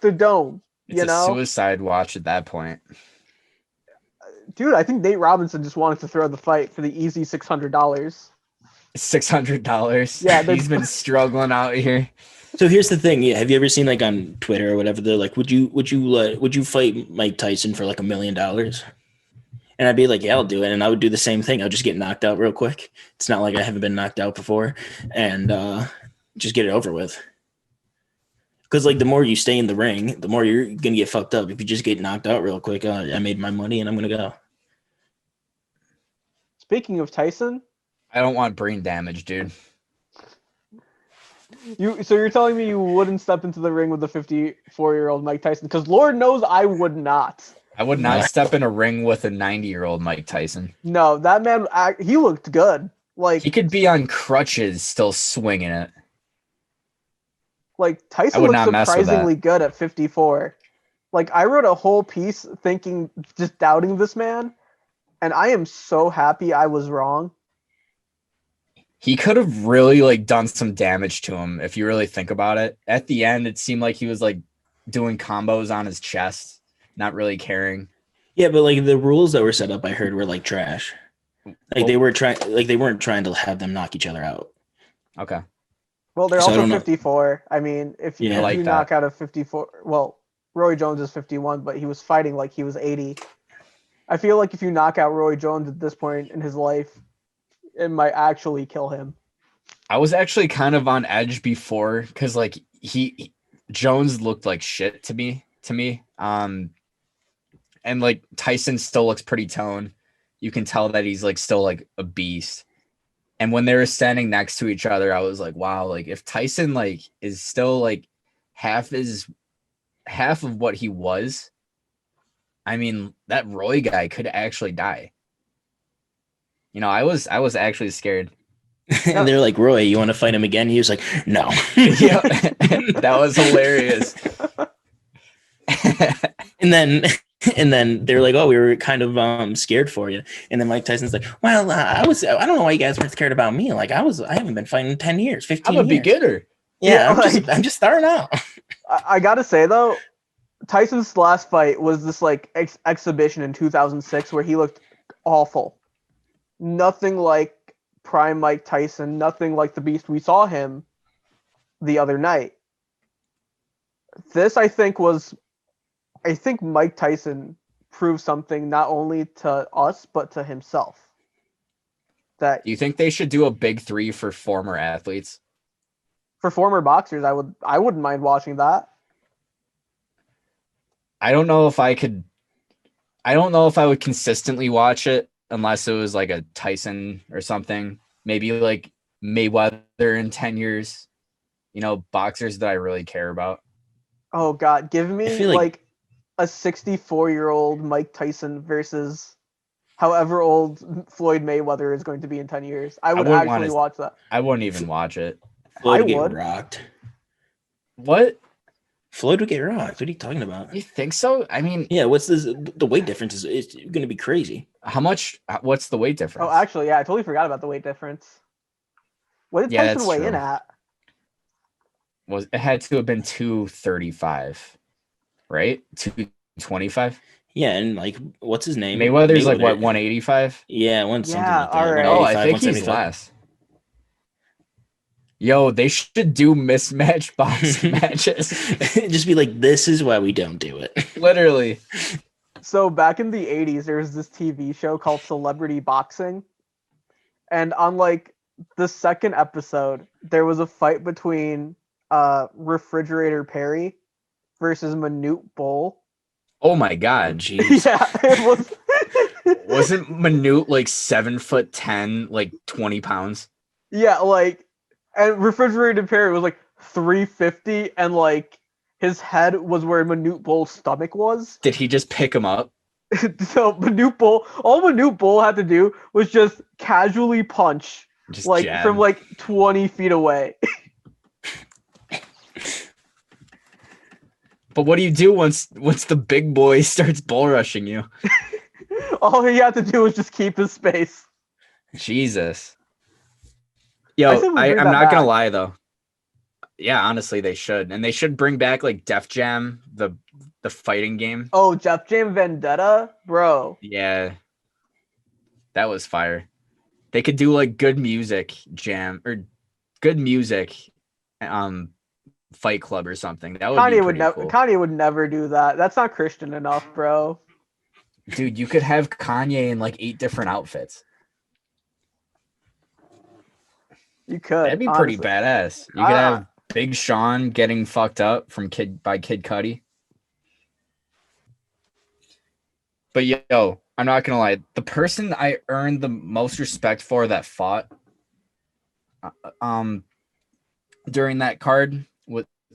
the dome. It's You a know, suicide watch at that point. dude. I think Nate Robinson just wanted to throw the fight for the easy $600. $600. Yeah, He's been struggling out here. So here's the thing. Yeah, have you ever seen like on Twitter or whatever? They're like, would you fight Mike Tyson for like $1 million? And I'd be like, yeah, I'll do it. And I would do the same thing. I'll just get knocked out real quick. It's not like I haven't been knocked out before, and just get it over with. Because like the more you stay in the ring, the more you're gonna get fucked up. If you just get knocked out real quick, I made my money and I'm gonna go. Speaking of Tyson, I don't want brain damage, dude. so you're telling me you wouldn't step into the ring with the 54-year-old Mike Tyson? Because Lord knows I would not. I would not step in a ring with a 90-year-old Mike Tyson. No, that man, he looked good. Like He could be on crutches still swinging it. Tyson would looked not mess with surprisingly good at 54. Like, I wrote a whole piece thinking, just doubting this man, and I am so happy I was wrong. He could have really like done some damage to him if you really think about it. At the end, it seemed like he was like doing combos on his chest, not really caring. Yeah, but like the rules that were set up, I heard were like trash. Like they weren't trying to have them knock each other out. Okay. Well, they're So I also don't know. 54. I mean, if Yeah, I like you that. knock out a 54, well, Roy Jones is 51, but he was fighting like he was 80. I feel like if you knock out Roy Jones at this point in his life, it might actually kill him. I was actually kind of on edge before because like Jones looked like shit to me. And like Tyson still looks pretty toned. You can tell that he's like still like a beast. And when they were standing next to each other, I was like, wow, like if Tyson like is still like half of what he was, I mean, that Roy guy could actually die. You know, I was actually scared. And they're like, Roy, you want to fight him again? He was like, no. Yeah, that was hilarious. And then they're like, oh, we were kind of scared for you. And then Mike Tyson's like, well, I don't know why you guys weren't scared about me. Like I haven't been fighting 10 years, 15 I'm a years. beginner. Yeah, Yeah, I'm just starting out. I gotta say though, Tyson's last fight was this like exhibition in 2006 where he looked awful. Nothing like prime Mike Tyson. Nothing like the beast we saw him the other night. This, I think Mike Tyson proved something not only to us but to himself. That Do you think they should do a big 3 for former athletes? for former boxers, I wouldn't mind watching that. I don't know if I would consistently watch it unless it was like a Tyson or something. Maybe like Mayweather in 10 years. You know, boxers that I really care about. Oh God, give I me feel like a 64-year-old Mike Tyson versus however old Floyd Mayweather is going to be in 10 years. I would wouldn't want actually to. watch that. I wouldn't even watch it. Floyd I would get would. rocked. What? Floyd would get rocked. What are you talking about? You think so? I mean, Yeah, what's this? The weight difference is it's going to be crazy. how much? What's the weight difference? Oh, actually, yeah, I totally forgot about the weight difference. What did Yeah, Tyson that's weigh in true. at? Was it had to have been 235, right? 225. Yeah, and like, what's his name? Mayweather's like what, Mayweather. 185? Yeah, something Yeah, like that. all right. Oh, I 185, think he's 175. less. Yo, they should do mismatch boxing matches. Just be like, this is why we don't do it. Literally. So back in the 80s, there was this TV show called Celebrity Boxing. And on like the second episode, there was a fight between Refrigerator Perry versus Manute Bol. Oh my Oh, god. jeez. Yeah, it was. Wasn't Manute like 7'10", like 20 pounds? Yeah, like, and Refrigerator Perry was like 350, and like his head was where Manute Bol's stomach was. Did he just pick him up? So Manute Bol, all Manute Bol had to do was just casually punch, Just like jab. from like 20 feet away. But what do you do once the big boy starts bull rushing you? All he had to do was just keep his space. Jesus. I Yo, said we I'm bring not that gonna back. lie though. Yeah, honestly, they should, and they should bring back like Def Jam, the fighting game. Oh, Jeff Jam Vendetta, bro. Yeah, that was fire. They could do like good music jam or good music, Fight Club or something. That would be Kanye would pretty never. cool. Kanye would never do that. That's not Christian enough, bro. Dude, you could have Kanye in like 8 different outfits. You could. That'd be pretty honestly. badass. You could have Big Sean getting fucked up from Kid Cudi. But yo, I'm not gonna lie. The person I earned the most respect for that fought, during that card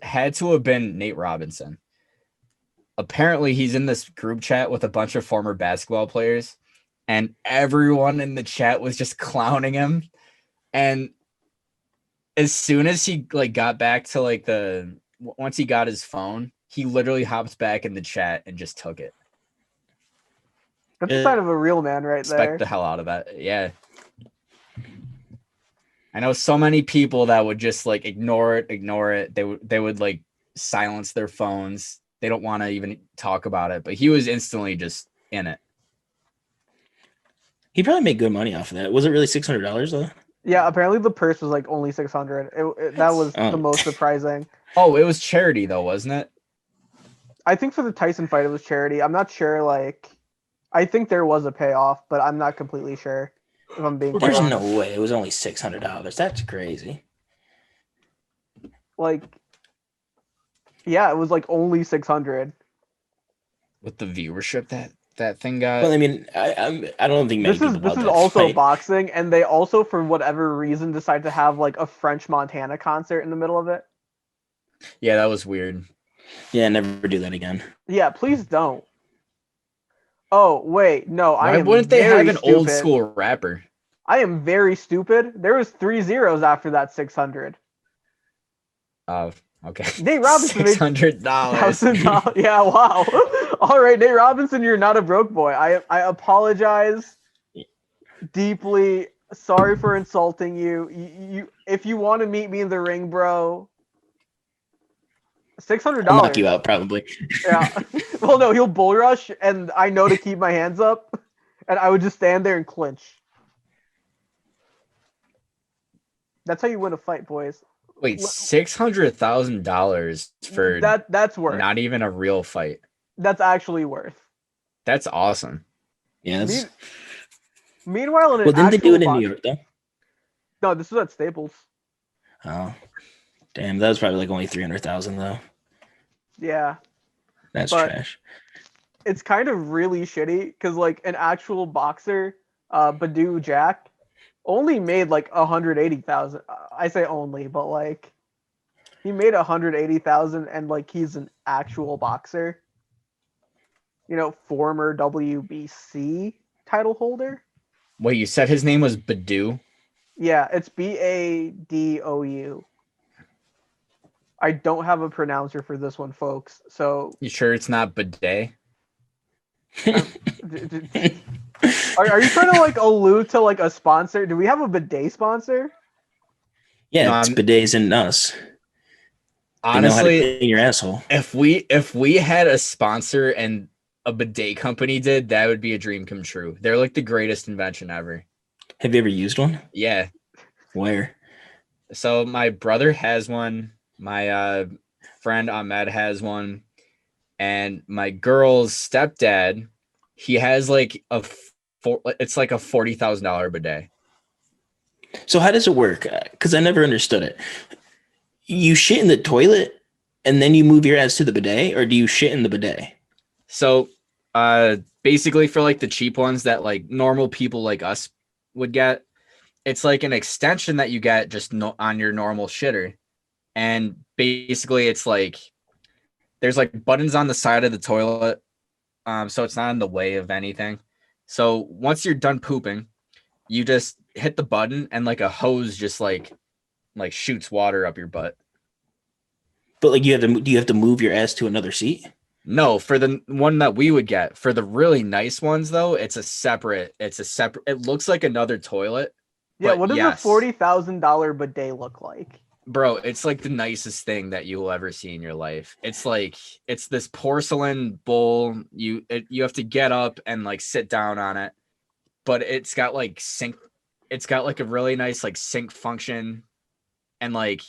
had to have been Nate Robinson. Apparently, he's in this group chat with a bunch of former basketball players, and everyone in the chat was just clowning him. And as soon as he like got back to like once he got his phone, he literally hopped back in the chat and just took it. That's a sign of a real man, right Respect there. the hell out of that. Yeah. I know so many people that would just like ignore it. They would like silence their phones. They don't want to even talk about it. But he was instantly just in it. He probably made good money off of that. Was it really $600 though? Yeah, apparently the purse was like only 600. That was the most surprising. Oh, it was charity though, wasn't it? I think for the Tyson fight it was charity. I'm not sure. Like, I think there was a payoff, but I'm not completely sure. If I'm being quite There's honest. no way it was only $600. That's crazy. Like, yeah, it was like only 600. With the viewership that thing got. Well, I mean, I don't think many This is people bought that also fight. boxing, and they also, for whatever reason, decided to have like a French Montana concert in the middle of it. Yeah, that was weird. Yeah, never do that again. Yeah, please don't. Oh wait, no, I Why am. wouldn't they very have an old stupid. school rapper? I am very stupid. There was 3 zeros after that 600. Okay. Nate Robinson made $600. $1,000. Yeah, wow. All right, Nate Robinson, you're not a broke boy. I apologize deeply. Sorry for insulting you. You if you want to meet me in the ring, bro. $600. I'll knock you out probably. Yeah. Well, no, he'll bull rush, and I know to keep my hands up, and I would just stand there and clinch. That's how you win a fight, boys. Wait, $600,000 for That's worth. not even a real fight. That's actually worth. That's awesome. Yeah. Meanwhile, in an Well, didn't they do it in actual New York though? No, this was at Staples. Oh, damn. That was probably like only 300,000 though. Yeah, That's But- trash. it's kind of really shitty because like an actual boxer, Badou Jack, only made like 180,000. I say only, but like He made 180,000, and like he's an actual boxer. You know, former WBC title holder. Wait, you said his name was Badou? Yeah, it's Badou. I don't have a pronouncer for this one, folks. So You sure it's not Bidet? are you trying to like allude to like a sponsor? Do we have a bidet sponsor? Yeah, No, it's I'm- bidets and us. They know how to Honestly, clean your asshole. if we had a sponsor and a bidet company did, that would be a dream come true. They're like the greatest invention ever. Have you ever used one? Yeah. Where? So my brother has one. My friend Ahmed has one, and my girl's stepdad, he has like it's like a $40,000 bidet. So how does it work? Because I never understood it. You shit in the toilet and then you move your ass to the bidet, or do you shit in the bidet? So basically for like the cheap ones that like normal people like us would get, it's like an extension that you get just on your normal shitter. And basically it's like there's like buttons on the side of the toilet, so it's not in the way of anything. So once you're done pooping, you just hit the button and like a hose just like shoots water up your butt. But like, do you have to move your ass to another seat? No, for the one that we would get. For the really nice ones though, it's a separate, it looks like another toilet. Yeah, But what does yes. a $40,000 bidet look like? Bro, it's like the nicest thing that you will ever see in your life. It's like it's this porcelain bowl. You have to get up and like sit down on it, but it's got like sink. It's got like a really nice like sink function, and like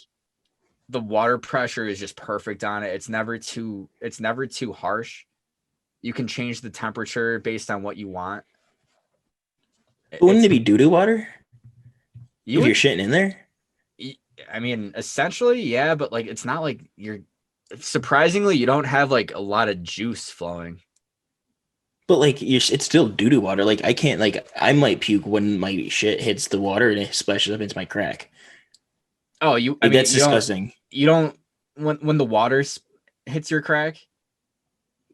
the water pressure is just perfect on it. It's never too harsh. You can change the temperature based on what you want. But wouldn't It's- it be doo-doo water you if would- you're shitting in there? I mean, essentially, yeah, but like it's not like you're surprisingly you don't have like a lot of juice flowing. But like, it's still doo-doo water. Like, I can't, like, I might puke when my shit hits the water and it splashes up into my crack. Oh, Like, I mean, that's disgusting. You don't when the water hits your crack.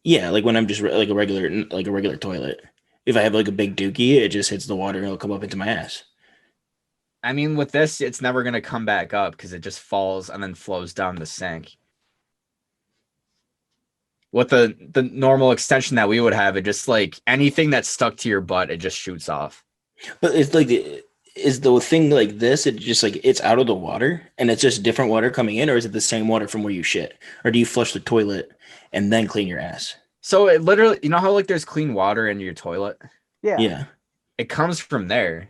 Yeah, like when I'm just like a regular toilet. If I have like a big dookie, it just hits the water and it'll come up into my ass. I mean, with this, it's never gonna come back up because it just falls and then flows down the sink. With the normal extension that we would have, it just like anything that's stuck to your butt, it just shoots off. But it's like, is the thing like this? It just like it's out of the water and it's just different water coming in, or is it the same water from where you shit? Or do you flush the toilet and then clean your ass? So it literally, you know how like there's clean water in your toilet? Yeah. Yeah. It comes from there.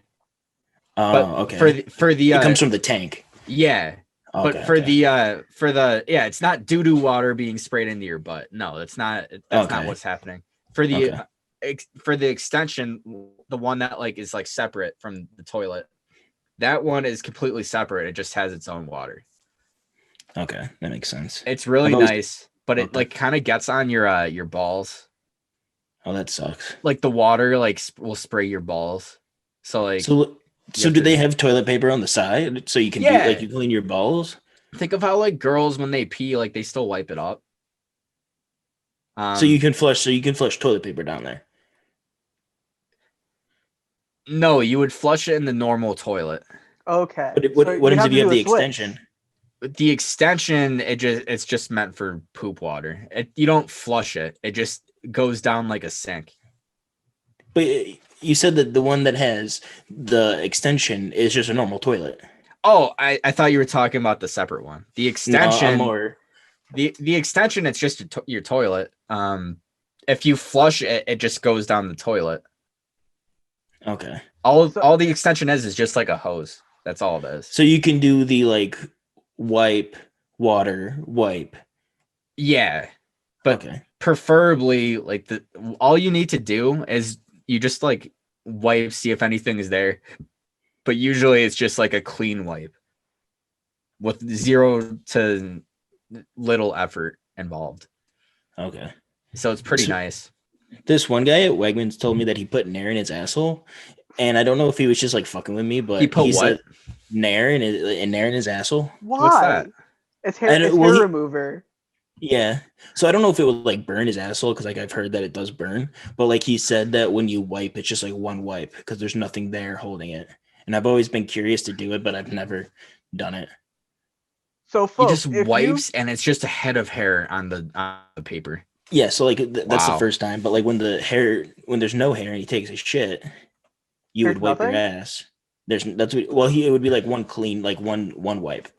Oh, But okay. for the It comes from the tank. yeah. Okay, But for okay. the yeah, it's not doo-doo water being sprayed into your butt. No, that's not Okay. what's happening. For the Okay. for the extension, the one that like is like separate from the toilet, that one is completely separate. It just has its own water. Okay, that makes sense. It's really I've always- nice, but it Okay. like kind of gets on your balls. Oh, that sucks. Like the water like will spray your balls. So like So have do to- they have toilet paper on the side so you can Yeah. do like you clean your balls? think of how like girls when they pee, like they still wipe it up. So you can flush toilet paper down there. No, you would flush it in the normal toilet. Okay. But So what happens if you to have do the a switch. extension? The extension, it's just meant for poop water. You don't flush it. It just goes down like a sink. But you said that the one that has the extension is just a normal toilet. Oh, I thought you were talking about the separate one. The No, extension, I'm more. the extension, it's just your toilet. If you flush it, it just goes down the toilet. Okay. All So- the extension is just like a hose. That's all it is. So you can do the like wipe, water, wipe. Yeah, but Okay. preferably like all you need to do is you just like wipe, see if anything is there. But usually it's just like a clean wipe with zero to little effort involved. Okay. So it's pretty So- nice. This one guy at Wegmans told me that he put Nair in his asshole, and I don't know if he was just like fucking with me, but He put what? said Nair in his asshole. Why? What's that? It's hair. I don't- It's well, hair he- remover. Yeah. So I don't know if it would like burn his asshole because like I've heard that it does burn, but like he said that when you wipe, it's just like one wipe because there's nothing there holding it. And I've always been curious to do it, but I've never done it. So, He folks, just if wipes and it's just a head of hair on the paper. Yeah, so like that's the Wow. first time, but like when there's no hair and he takes a shit, you There's would wipe nothing? your ass. It would be like one clean, like one wipe.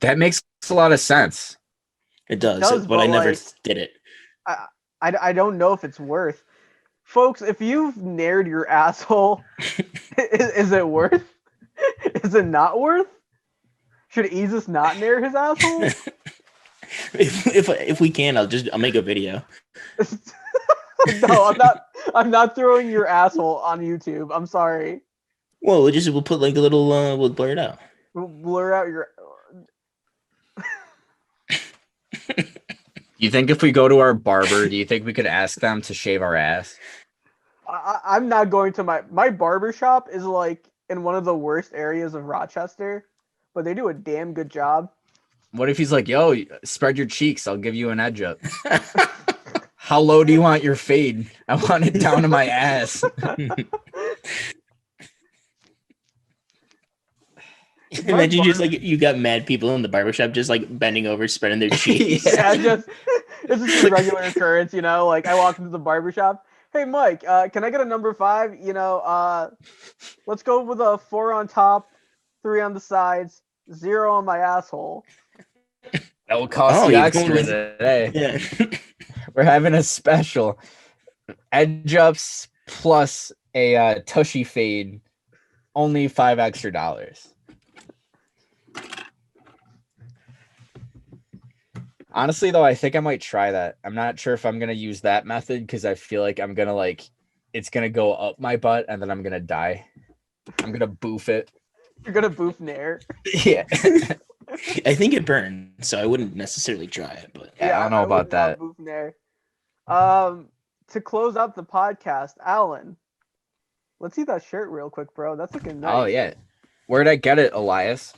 That makes a lot of sense. It does, does, but I but, never like, did it. I don't know if it's worth. Folks, if you've nared your asshole, is it worth? Is it not worth? Should Ezus not nair his asshole? If we can, I'll make a video. No, I'm not throwing your asshole on YouTube. I'm sorry. Well, we'll put like a little we'll blur it out. We'll blur out your. You think if we go to our barber, do you think we could ask them to shave our ass? I'm not going to my barber shop is like in one of the worst areas of Rochester, but they do a damn good job. What if he's like, yo, spread your cheeks, I'll give you an edge up. How low do you want your fade? I want it down to my ass. Imagine just like you got mad people in the barbershop just like bending over, spreading their cheeks. Yeah, it's just a regular occurrence, you know. Like I walk into the barber shop. Hey, Mike, can I get a number 5? You know, let's go with a 4 on top, 3 on the sides, 0 on my asshole. That will cost you you're extra going with- today. Yeah. We're having a special. Edge ups plus a tushy fade, only $5 extra. Honestly, though, I think I might try that. I'm not sure if I'm gonna use that method because I feel like I'm gonna it's gonna go up my butt and then I'm gonna die. I'm gonna boof it. You're gonna boof nair. Yeah. I think it burned, so I wouldn't necessarily try it, but Yeah, I don't know would about not that. boof nair. To close out the podcast, Alan, let's see that shirt real quick, bro. That's looking nice. Oh yeah. Where'd I get it, Elias?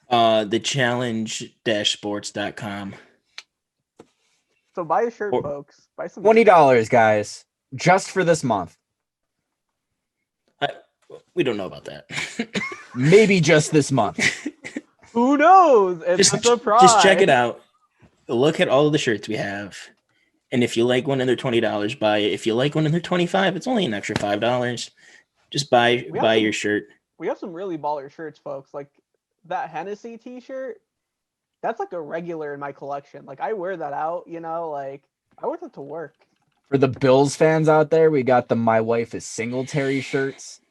the challenge-sports.com. So buy a shirt, Or- folks. Buy some. $20, guys, just for this month. We don't know about that. Maybe just this month. Who knows? It's a surprise. Just check it out. Look at all of the shirts we have. And if you like one and they're $20, buy it. If you like one and they're $25, it's only an extra $5. Just buy We have your shirt. We have some really baller shirts, folks. Like that Hennessy t-shirt. That's like a regular in my collection. Like I wear that out, you know, like I wear that to work. For the Bills fans out there, we got the My Wife is Singletary shirts.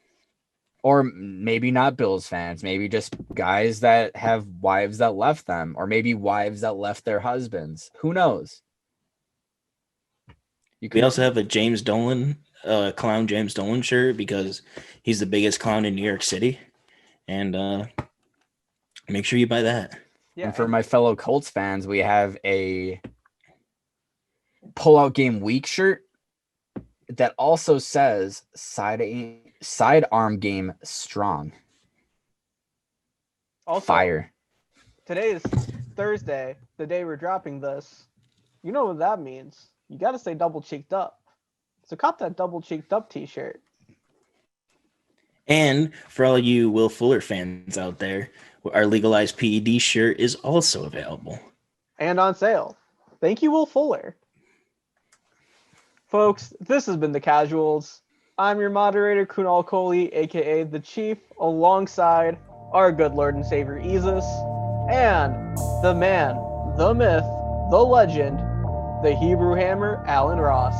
Or maybe not Bills fans, maybe just guys that have wives that left them, or maybe wives that left their husbands. Who knows? We also have a James Dolan, clown James Dolan shirt because he's the biggest clown in New York City. And make sure you buy that. Yeah. And for my fellow Colts fans, we have a Pullout Game Week shirt that also says sidearm game strong. also, Fire. Today is Thursday, the day we're dropping this. You know what that means. You got to stay double cheeked up. So cop that double cheeked up t-shirt. And for all you Will Fuller fans out there, our legalized PED shirt is also available. And on sale. Thank you, Will Fuller. Folks, this has been The Casuals. I'm your moderator, Kunal Kohli, aka The Chief, alongside our good Lord and Savior, Ezus, and the man, the myth, the legend, the Hebrew Hammer, Alan Ross.